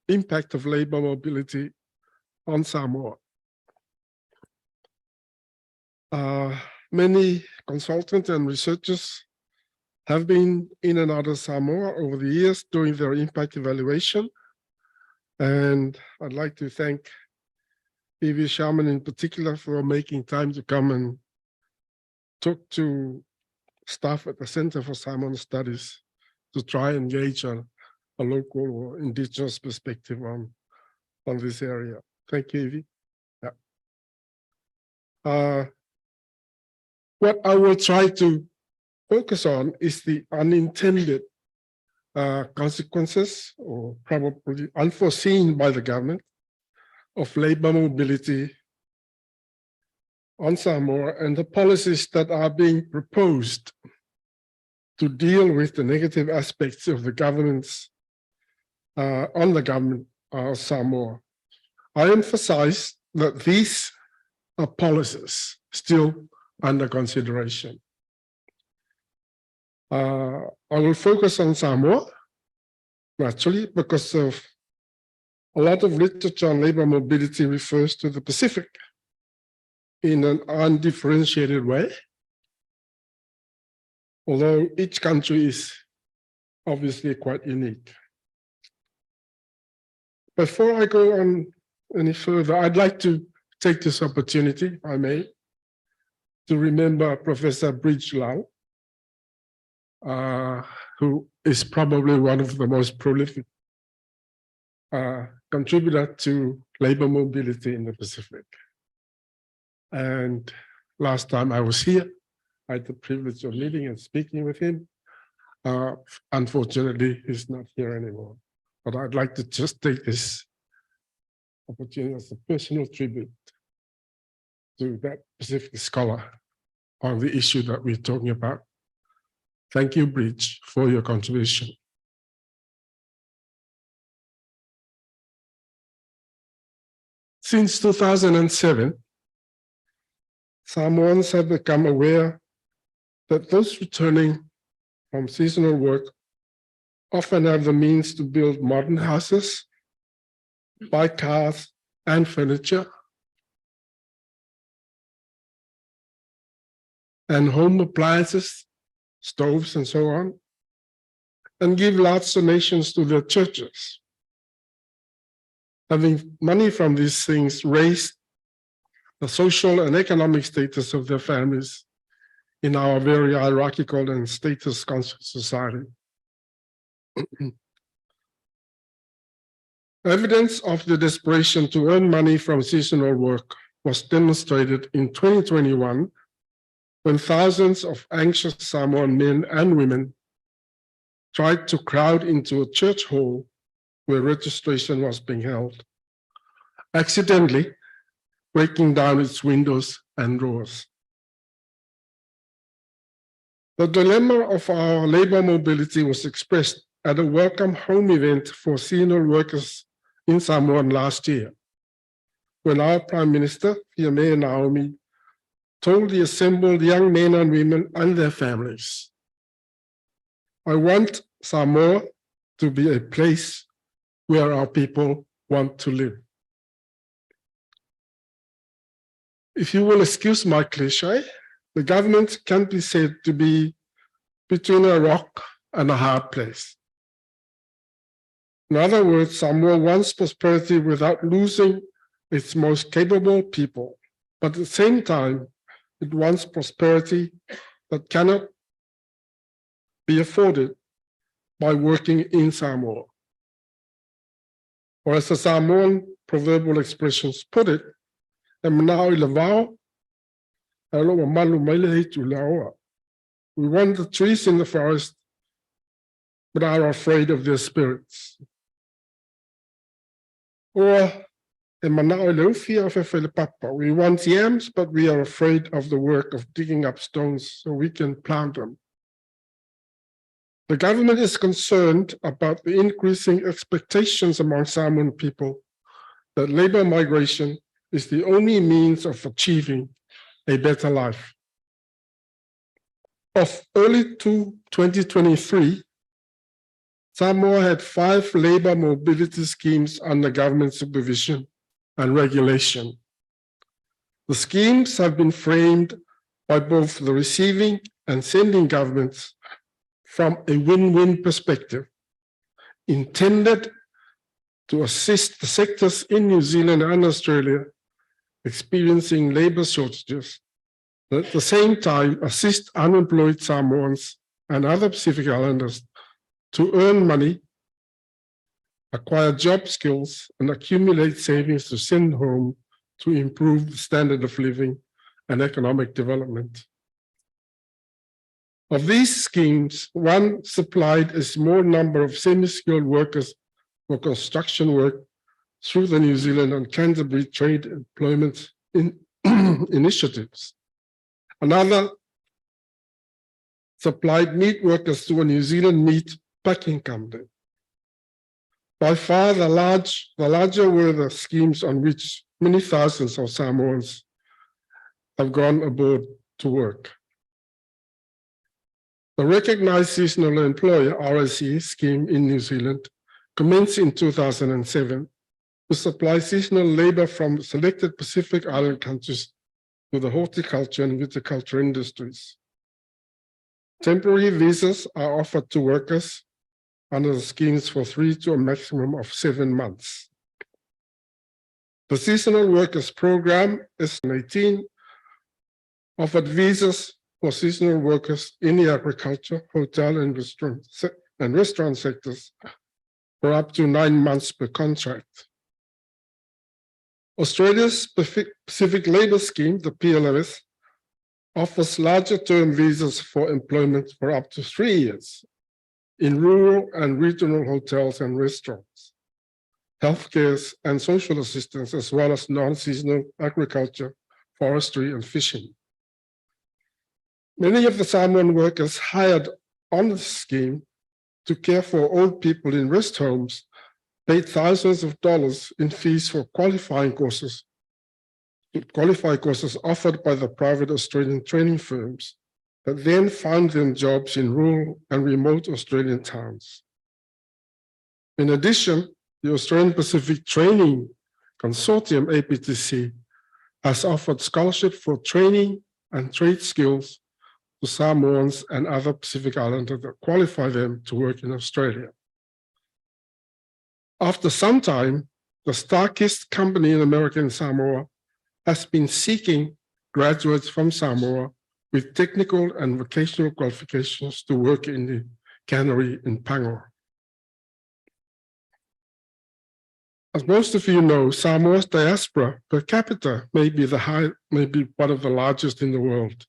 impact of labor mobility on Samoa. Many consultants and researchers have been in and out of Samoa over the years doing their impact evaluation. And I'd like to thank Evie Sharman in particular for making time to come and talk to staff at the Center for Samoan Studies to try and engage a local or indigenous perspective on this area. Thank you, Evie. Yeah. What I will try to focus on is the unintended consequences, or probably unforeseen by the government, of labor mobility on Samoa and the policies that are being proposed to deal with the negative aspects of the governance on the government of Samoa. I emphasize that these are policies still under consideration. I will focus on Samoa, naturally, because of a lot of literature on labor mobility refers to the Pacific in an undifferentiated way, although each country is obviously quite unique. Before I go on any further, I'd like to take this opportunity, if I may, to remember Professor Bridge Lau, who is probably one of the most prolific contributor to labor mobility in the Pacific. And last time I was here, I had the privilege of meeting and speaking with him. Unfortunately, he's not here anymore. But I'd like to just take this opportunity as a personal tribute to that Pacific scholar on the issue that we're talking about. Thank you, Bridge, for your contribution. Since 2007, Samoans have become aware that those returning from seasonal work often have the means to build modern houses, buy cars and furniture, and home appliances, stoves and so on, and give large donations to their churches. Having money from these things raised the social and economic status of their families in our very hierarchical and status-conscious society. Evidence of the desperation to earn money from seasonal work was demonstrated in 2021 when thousands of anxious Samoan men and women tried to crowd into a church hall where registration was being held, accidentally breaking down its windows and doors. The dilemma of our labor mobility was expressed at a welcome home event for seasonal workers in Samoa last year, when our Prime Minister, Fiame Naomi, told the assembled young men and women and their families, "I want Samoa to be a place where our people want to live." If you will excuse my cliche, the government can be said to be between a rock and a hard place. In other words, Samoa wants prosperity without losing its most capable people, but at the same time, it wants prosperity that cannot be afforded by working in Samoa. Or as the Samoan proverbial expressions put it, we want the trees in the forest, but are afraid of their spirits. Or we want yams, but we are afraid of the work of digging up stones so we can plant them. The government is concerned about the increasing expectations among Samoan people that labor migration is the only means of achieving a better life. Of early 2023, Samoa had 5 labor mobility schemes under government supervision and regulation. The schemes have been framed by both the receiving and sending governments from a win-win perspective, intended to assist the sectors in New Zealand and Australia experiencing labor shortages, but at the same time assist unemployed Samoans and other Pacific Islanders to earn money, acquire job skills, and accumulate savings to send home to improve the standard of living and economic development. Of these schemes, one supplied a small number of semi-skilled workers for construction work through the New Zealand and Canterbury Trade Employment Initiatives. Another supplied meat workers to a New Zealand meat packing company. By far, the larger were the schemes on which many thousands of Samoans have gone aboard to work. The Recognised Seasonal Employer (RSE) scheme in New Zealand commenced in 2007 to supply seasonal labour from selected Pacific Island countries to the horticulture and viticulture industries. Temporary visas are offered to workers under the schemes for 3 to a maximum of 7 months. The Seasonal Workers Program, S18, offered visas for seasonal workers in the agriculture, hotel, and restaurant sectors for up to 9 months per contract. Australia's Pacific Labour Scheme, the PLS, offers larger term visas for employment for up to 3 years in rural and regional hotels and restaurants, healthcare and social assistance, as well as non-seasonal agriculture, forestry, and fishing. Many of the Samoan workers hired on the scheme to care for old people in rest homes paid thousands of dollars in fees for qualifying courses offered by the private Australian training firms that then found them jobs in rural and remote Australian towns. In addition, the Australian Pacific Training Consortium, APTC, has offered scholarship for training and trade skills to Samoans and other Pacific Islanders that qualify them to work in Australia. After some time, the Starkist company in American Samoa has been seeking graduates from Samoa with technical and vocational qualifications to work in the cannery in Pangor. As most of you know, Samoa's diaspora per capita may be one of the largest in the world.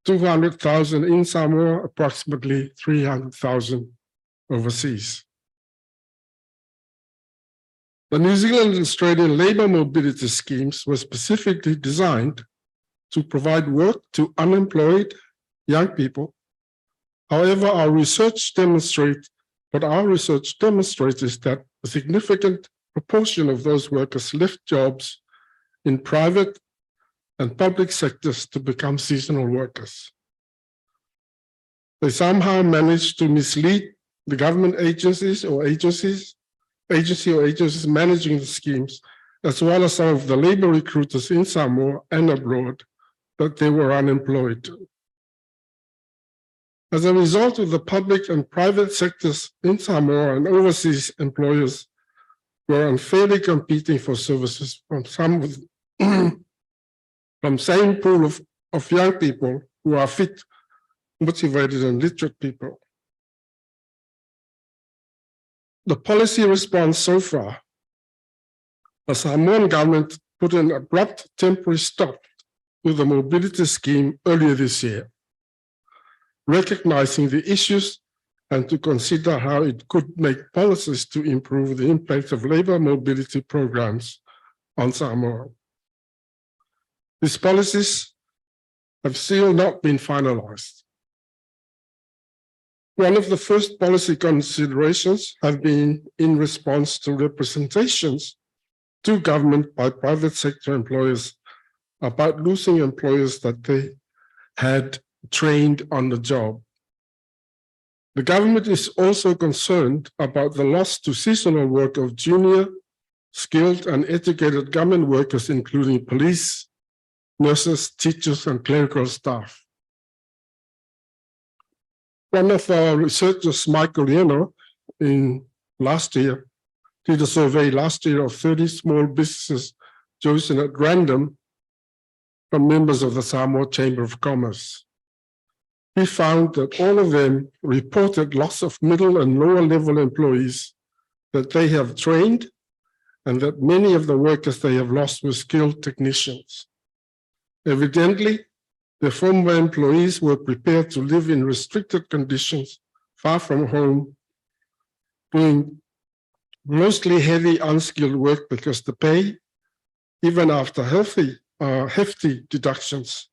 200,000 in Samoa, approximately 300,000 overseas. The New Zealand and Australian labour mobility schemes were specifically designed to provide work to unemployed young people. However, our research demonstrates that a significant proportion of those workers left jobs in private and public sectors to become seasonal workers. They somehow managed to mislead the government agencies managing the schemes, as well as some of the labor recruiters in Samoa and abroad, that they were unemployed. As a result of the public and private sectors in Samoa and overseas employers were unfairly competing for services from same pool of young people who are fit, motivated, and literate people. The policy response so far, the Samoan government put an abrupt temporary stop to the mobility scheme earlier this year, recognizing the issues and to consider how it could make policies to improve the impact of labor mobility programs on Samoa. These policies have still not been finalized. One of the first policy considerations have been in response to representations to government by private sector employers about losing employers that they had trained on the job. The government is also concerned about the loss to seasonal work of junior, skilled and educated government workers, including police, nurses, teachers, and clerical staff. One of our researchers, Michael Yeno, last year, did a survey last year of 30 small businesses chosen at random from members of the Samoa Chamber of Commerce. He found that all of them reported loss of middle and lower level employees that they have trained, and that many of the workers they have lost were skilled technicians. Evidently, the former employees were prepared to live in restricted conditions, far from home, doing mostly heavy unskilled work because the pay, even after hefty deductions,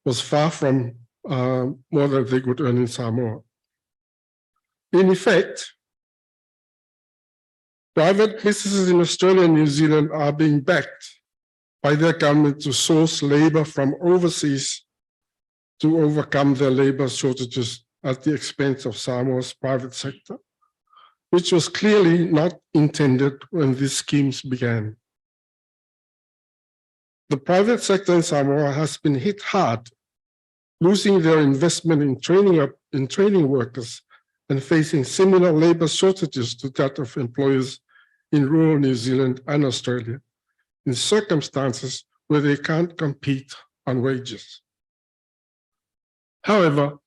was far from more than they could earn in Samoa. In effect, private businesses in Australia and New Zealand are being backed by their government to source labor from overseas to overcome their labor shortages at the expense of Samoa's private sector, which was clearly not intended when these schemes began. The private sector in Samoa has been hit hard, losing their investment in training workers and facing similar labor shortages to that of employers in rural New Zealand and Australia, in circumstances where they can't compete on wages. However,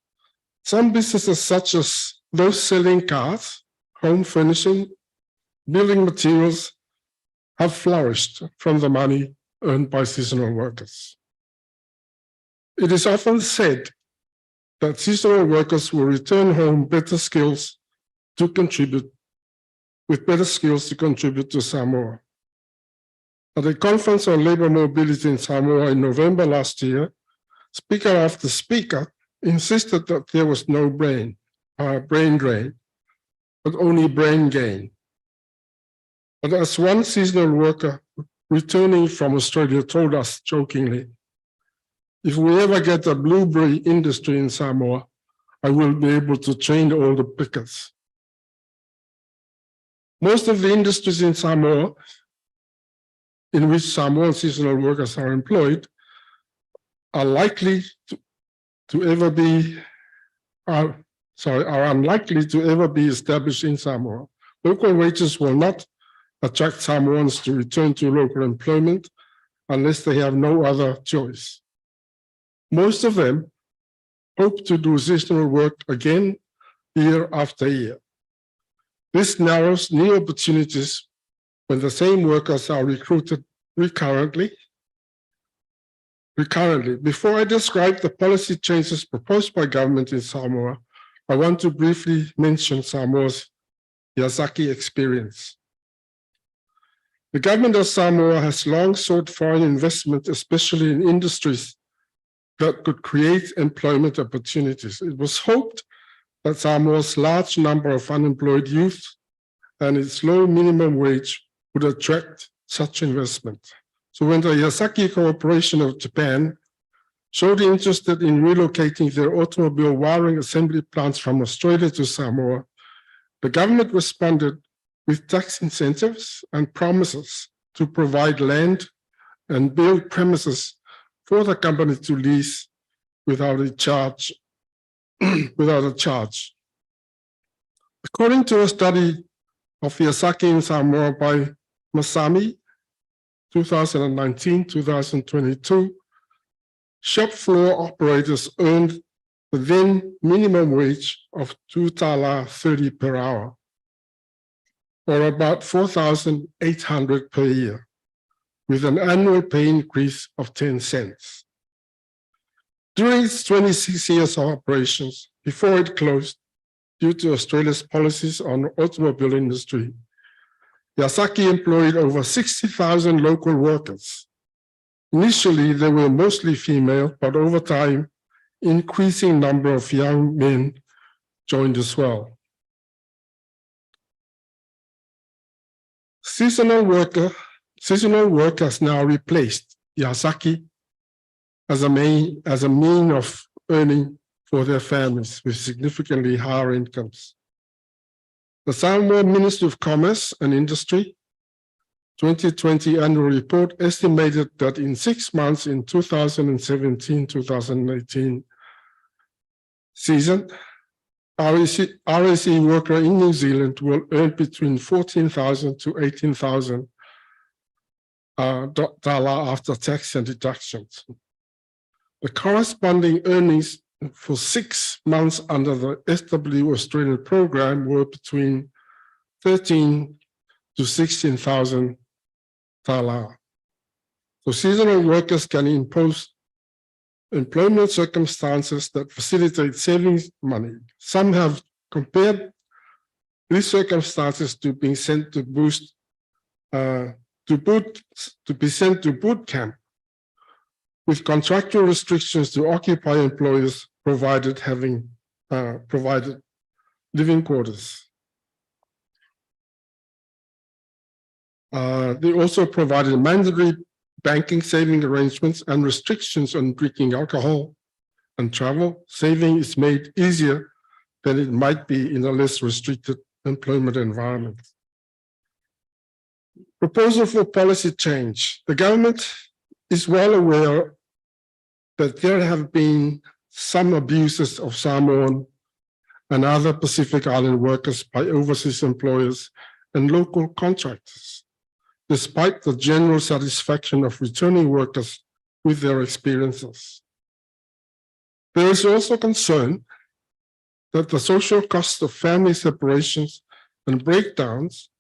some businesses such as those selling cars, home furnishing, building materials have flourished from the money earned by seasonal workers. It is often said that seasonal workers will return home with better skills to contribute to Samoa. At a conference on labor mobility in Samoa in November last year, speaker after speaker insisted that there was no brain drain, but only brain gain. But as one seasonal worker returning from Australia told us jokingly, if we ever get a blueberry industry in Samoa, I will be able to train all the pickers. Most of the industries in Samoa, in which Samoan seasonal workers are employed, are unlikely to ever be established in Samoa. Local wages will not attract Samoans to return to local employment unless they have no other choice. Most of them hope to do seasonal work again year after year. This narrows new opportunities when the same workers are recruited recurrently. Before I describe the policy changes proposed by government in Samoa, I want to briefly mention Samoa's Yazaki experience. The government of Samoa has long sought foreign investment, especially in industries that could create employment opportunities. It was hoped that Samoa's large number of unemployed youth and its low minimum wage would attract such investment. So when the Yazaki Corporation of Japan showed interest in relocating their automobile wiring assembly plants from Australia to Samoa, the government responded with tax incentives and promises to provide land and build premises for the company to lease without a charge. According to a study of Yazaki in Samoa by Masami, 2019-2022, shop floor operators earned the then minimum wage of $2.30 per hour, or about $4,800 per year, with an annual pay increase of 10 cents. During its 26 years of operations, before it closed due to Australia's policies on the automobile industry, Yazaki employed over 60,000 local workers. Initially, they were mostly female, but over time, increasing number of young men joined as well. Seasonal work has now replaced Yazaki as a mean of earning for their families with significantly higher incomes. The Samoa Ministry of Commerce and Industry 2020 annual report estimated that in 6 months in 2017-2018 season, RSE worker in New Zealand will earn between $14,000 to $18,000 after tax and deductions. The corresponding earnings for 6 months under the SW Australian program were between $13,000 to $16,000. So seasonal workers can impose employment circumstances that facilitate saving money. Some have compared these circumstances to being sent to boot camp, with contractual restrictions to occupy employers provided living quarters. They also provided mandatory banking saving arrangements and restrictions on drinking alcohol and travel. Saving is made easier than it might be in a less restricted employment environment. Proposal for policy change. The government is well aware that there have been some abuses of Samoan and other Pacific Island workers by overseas employers and local contractors, despite the general satisfaction of returning workers with their experiences. There is also concern that the social cost of family separations and breakdowns,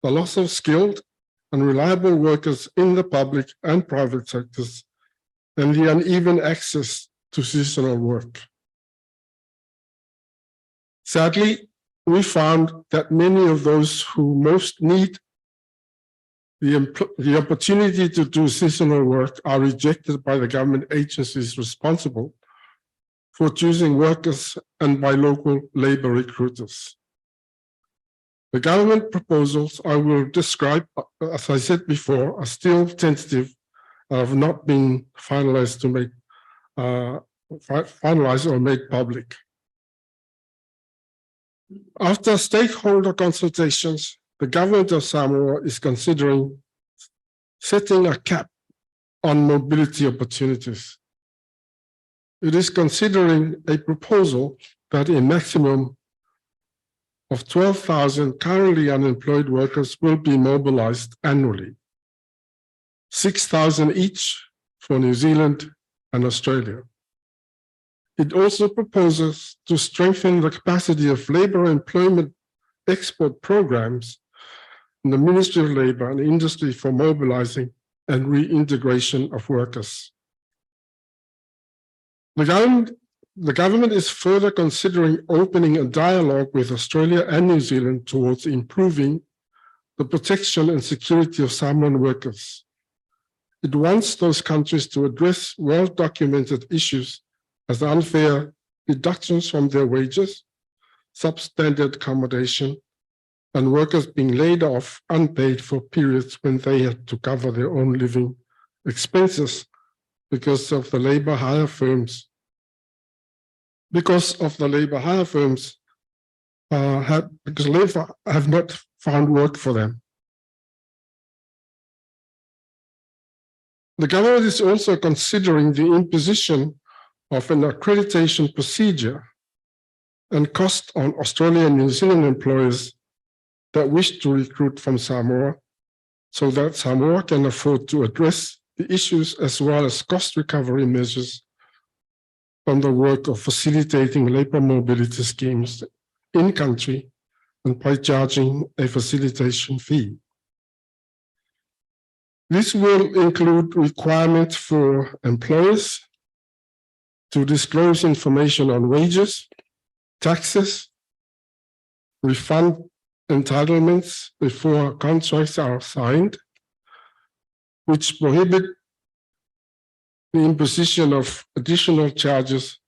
the loss of skilled and reliable workers in the public and private sectors, and the uneven access to seasonal work. Sadly, we found that many of those who most need the opportunity to do seasonal work are rejected by the government agencies responsible for choosing workers and by local labor recruiters. The government proposals I will describe, as I said before, are still tentative, have not been finalized to make finalized or made public. After stakeholder consultations, the government of Samoa is considering setting a cap on mobility opportunities. It is considering a proposal that a maximum of 12,000 currently unemployed workers will be mobilized annually, 6,000 each for New Zealand and Australia. It also proposes to strengthen the capacity of labor employment export programs in the Ministry of Labor and Industry for mobilizing and reintegration of workers. The government is further considering opening a dialogue with Australia and New Zealand towards improving the protection and security of Samoan workers. It wants those countries to address well-documented issues as unfair deductions from their wages, substandard accommodation, and workers being laid off unpaid for periods when they had to cover their own living expenses because the labor hire firms have not found work for them. The government is also considering the imposition of an accreditation procedure and cost on Australian and New Zealand employers that wish to recruit from Samoa, so that Samoa can afford to address the issues as well as cost recovery measures from the work of facilitating labor mobility schemes in country and by charging a facilitation fee. This will include requirements for employers to disclose information on wages, taxes, refund entitlements before contracts are signed, which prohibit the imposition of additional charges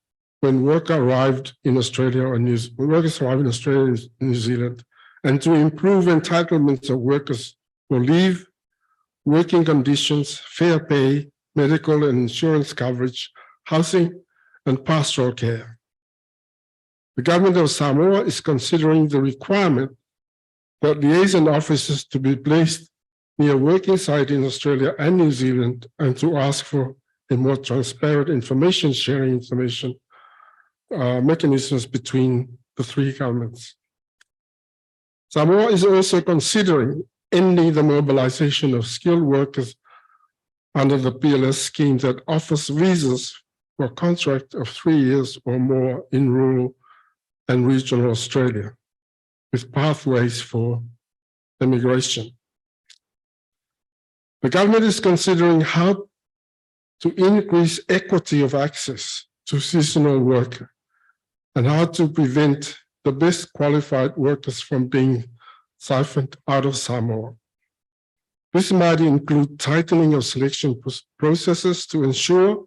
when workers arrive in Australia and New Zealand, and to improve entitlements of workers for leave, working conditions, fair pay, medical and insurance coverage, housing, and pastoral care. The government of Samoa is considering the requirement that liaison officers to be placed near working site in Australia and New Zealand, and to ask for a more transparent information sharing mechanisms between the three governments. Samoa is also considering ending the mobilization of skilled workers under the PLS scheme that offers visas for a contract of 3 years or more in rural and regional Australia, with pathways for immigration. The government is considering how to increase equity of access to seasonal work and how to prevent the best qualified workers from being siphoned out of Samoa. This might include tightening of selection processes to ensure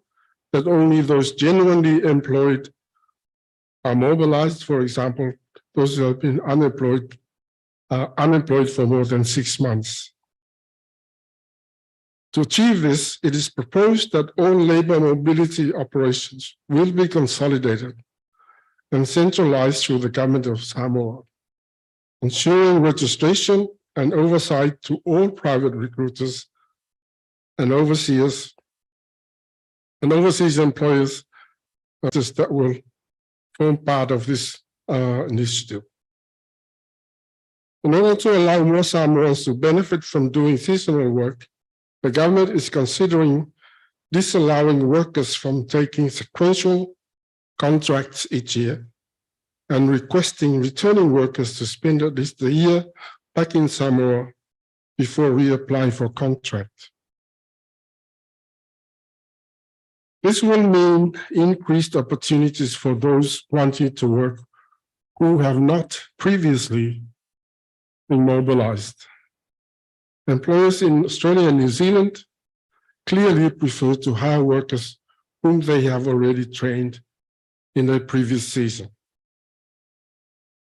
that only those genuinely employed are mobilized. For example, those who have been unemployed for more than 6 months. To achieve this, it is proposed that all labor mobility operations will be consolidated and centralized through the government of Samoa, ensuring registration and oversight to all private recruiters and overseas employers that will form part of this initiative. In order to allow more Samoans to benefit from doing seasonal work, the government is considering disallowing workers from taking sequential contracts each year and requesting returning workers to spend at least a year back in Samoa before reapplying for contract. This will mean increased opportunities for those wanting to work who have not previously been mobilized. Employers in Australia and New Zealand clearly prefer to hire workers whom they have already trained in a previous season,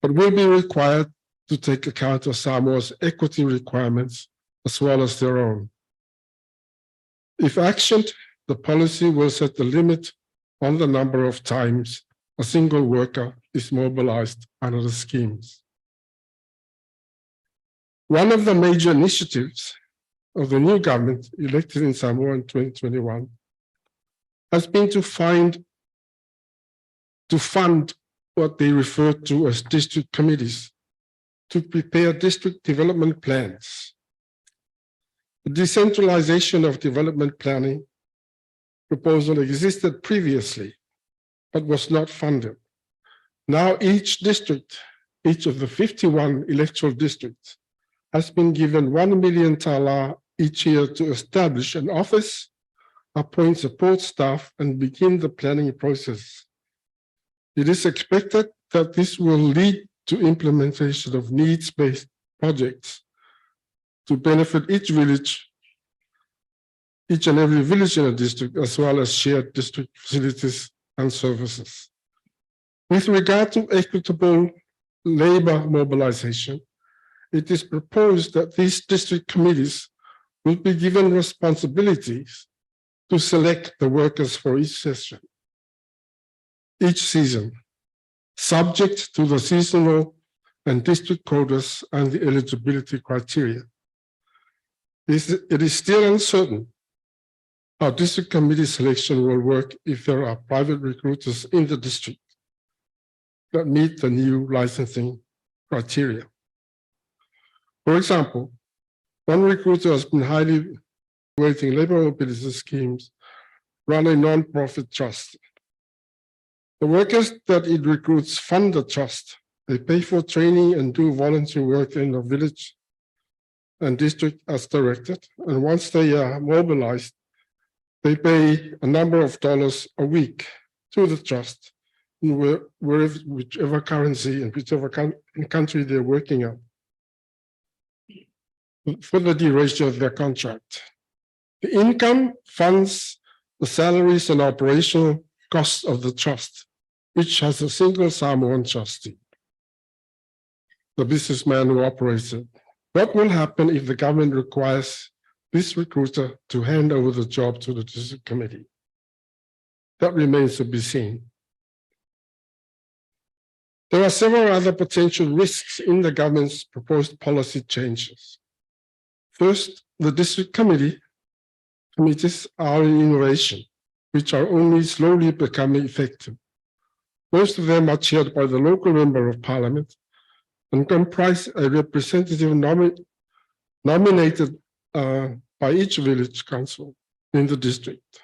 but will be required to take account of Samoa's equity requirements as well as their own. If actioned, the policy will set the limit on the number of times a single worker is mobilized under the schemes. One of the major initiatives of the new government elected in Samoa in 2021 has been to fund what they refer to as district committees to prepare district development plans. The decentralization of development planning proposal existed previously, but was not funded. Now each district, each of the 51 electoral districts, has been given 1 million tala each year to establish an office, appoint support staff, and begin the planning process. It is expected that this will lead to implementation of needs-based projects to benefit each and every village in a district, as well as shared district facilities and services. With regard to equitable labor mobilization, it is proposed that these district committees will be given responsibilities to select the workers for each season, subject to the seasonal and district quotas and the eligibility criteria. It is still uncertain how district committee selection will work if there are private recruiters in the district that meet the new licensing criteria. For example, one recruiter has been highly evaluating labor mobility schemes, run a non-profit trust. The workers that it recruits fund the trust. They pay for training and do volunteer work in the village and district as directed. And once they are mobilized, they pay a number of dollars a week to the trust in whichever currency and whichever country they're working at for the duration of their contract. The income funds the salaries and operational costs of the trust, which has a single Samoan trustee, the businessman who operates it. What will happen if the government requires this recruiter to hand over the job to the district committee? That remains to be seen. There are several other potential risks in the government's proposed policy changes. First, the district committees are in innovation, which are only slowly becoming effective. Most of them are chaired by the local member of parliament and comprise a representative nominated by each village council in the district.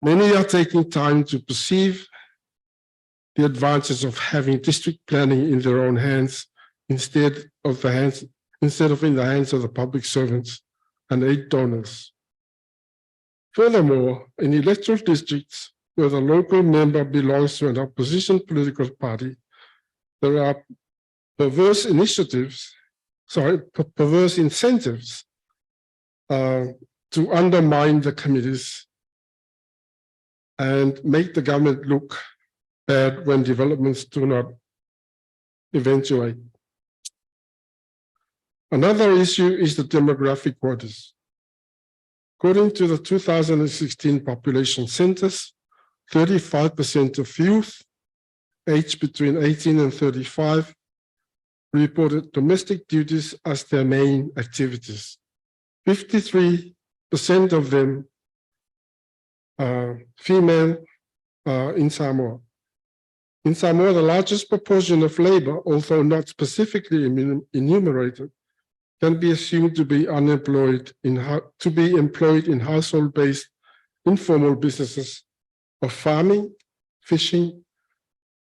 Many are taking time to perceive the advantages of having district planning in their own hands instead of in the hands of the public servants and aid donors. Furthermore, in electoral districts where the local member belongs to an opposition political party, there are perverse incentives to undermine the committees and make the government look bad when developments do not eventuate. Another issue is the demographic quotas. According to the 2016 population census, 35% of youth aged between 18 and 35 reported domestic duties as their main activities. 53% of them are female in Samoa. In Samoa, the largest proportion of labor, although not specifically enumerated, can be assumed to be employed in household-based informal businesses of farming, fishing,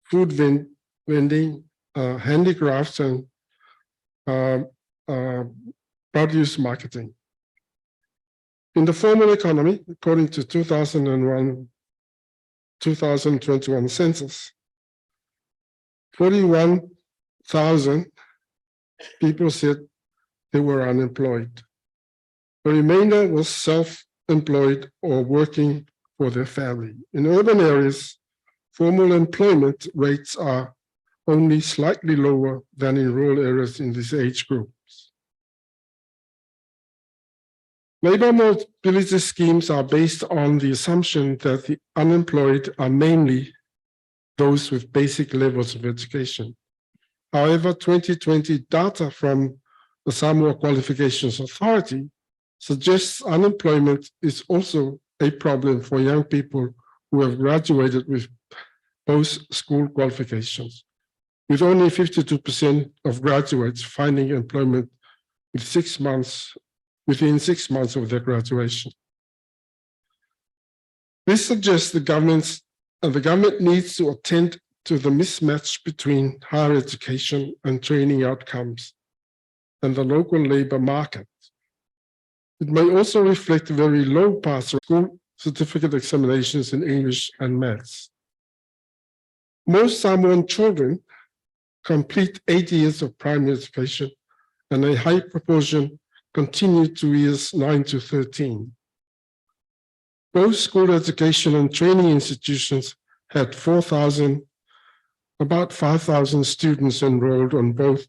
food vending, handicrafts, and produce marketing. In the formal economy, according to 2021 census, 41,000 people said they were unemployed. The remainder was self-employed or working for their family. In urban areas, formal employment rates are only slightly lower than in rural areas in this age groups. Labor mobility schemes are based on the assumption that the unemployed are mainly those with basic levels of education. However, 2020 data from the Samoa Qualifications Authority suggests unemployment is also a problem for young people who have graduated with post-school qualifications, with only 52% of graduates finding employment within 6 months of their graduation. This suggests the government needs to attend to the mismatch between higher education and training outcomes and the local labor market. It may also reflect very low pass school certificate examinations in English and maths. Most Samoan children complete 8 years of primary education, and a high proportion continue to years 9 to 13. Both school education and training institutions had about 5,000 students enrolled in both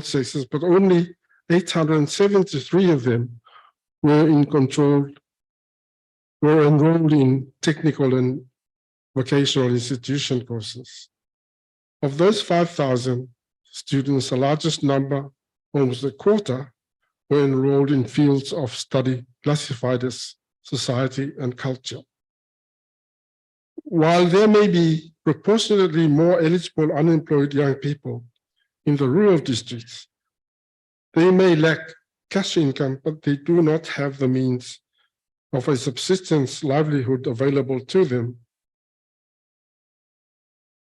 sexes, but only 873 of them were enrolled in technical and vocational institution courses. Of those 5,000 students, the largest number, almost a quarter, were enrolled in fields of study classified as society and culture. While there may be proportionately more eligible unemployed young people in the rural districts, they may lack cash income, but they do not have the means of a subsistence livelihood available to them.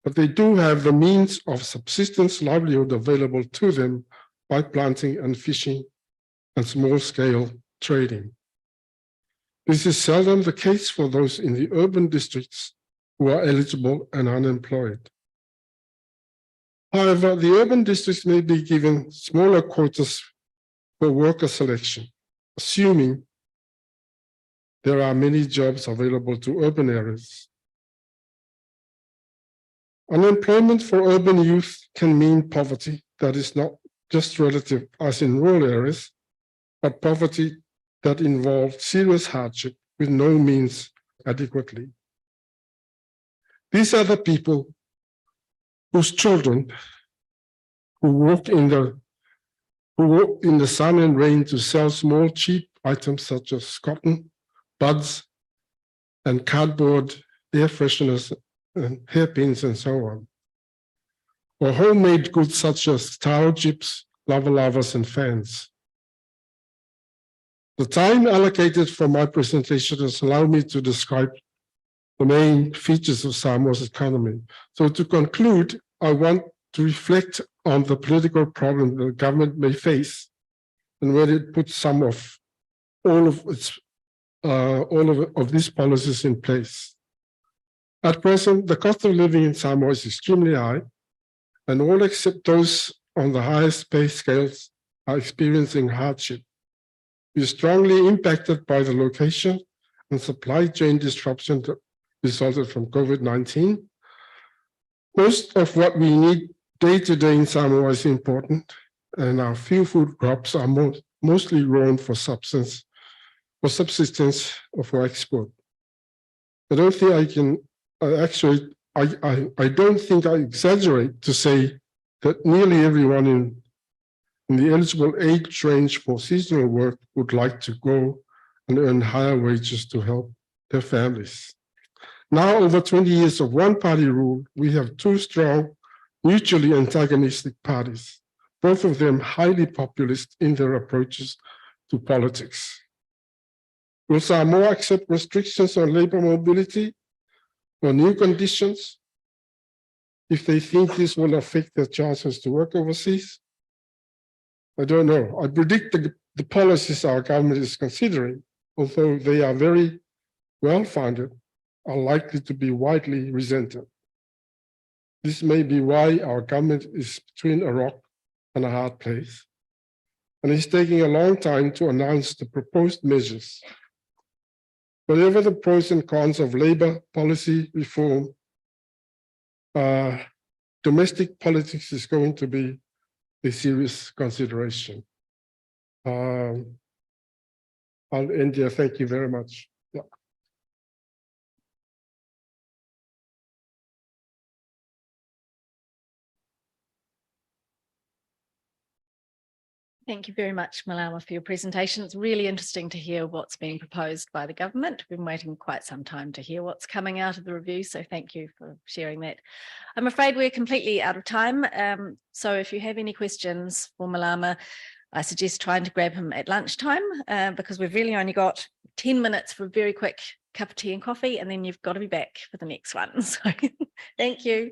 But they do have the means of subsistence livelihood available to them by planting and fishing and small-scale trading. This is seldom the case for those in the urban districts who are eligible and unemployed. However, the urban districts may be given smaller quotas for worker selection, assuming there are many jobs available to urban areas. Unemployment for urban youth can mean poverty that is not just relative as in rural areas, but poverty that involves serious hardship with no means adequately. These are the people whose children who work in the sun and rain to sell small cheap items such as cotton, buds, and cardboard, air fresheners, and hairpins, and so on. Or homemade goods such as towel chips, lava-lavas, and fans. The time allocated for my presentation has allowed me to describe the main features of Samoa's economy. So to conclude, I want to reflect on the political problem the government may face and where it puts all of these policies in place. At present, the cost of living in Samoa is extremely high, and all except those on the highest pay scales are experiencing hardship. We are strongly impacted by the location and supply chain disruption that resulted from COVID-19. Most of what we need day to day in Samoa is important, and our few food crops are mostly grown for subsistence or for export. I don't think I can I don't think I exaggerate to say that nearly everyone in the eligible age range for seasonal work would like to go and earn higher wages to help their families. Now, over 20 years of one-party rule, we have two strong, mutually antagonistic parties, both of them highly populist in their approaches to politics. Will Samoa accept restrictions on labor mobility or new conditions if they think this will affect their chances to work overseas? I don't know. I predict the policies our government is considering, although they are very well-founded, are likely to be widely resented. This may be why our government is between a rock and a hard place. and it's taking a long time to announce the proposed measures. Whatever the pros and cons of labor policy reform, domestic politics is going to be a serious consideration. I'll end here. Thank you very much. Yeah. Thank you very much, Malama, for your presentation. It's really interesting to hear what's being proposed by the government. We've been waiting quite some time to hear what's coming out of the review, so thank you for sharing that. I'm afraid we're completely out of time, so if you have any questions for Malama, I suggest trying to grab him at lunchtime because we've really only got 10 minutes for a very quick cup of tea and coffee, and then you've got to be back for the next one. So thank you.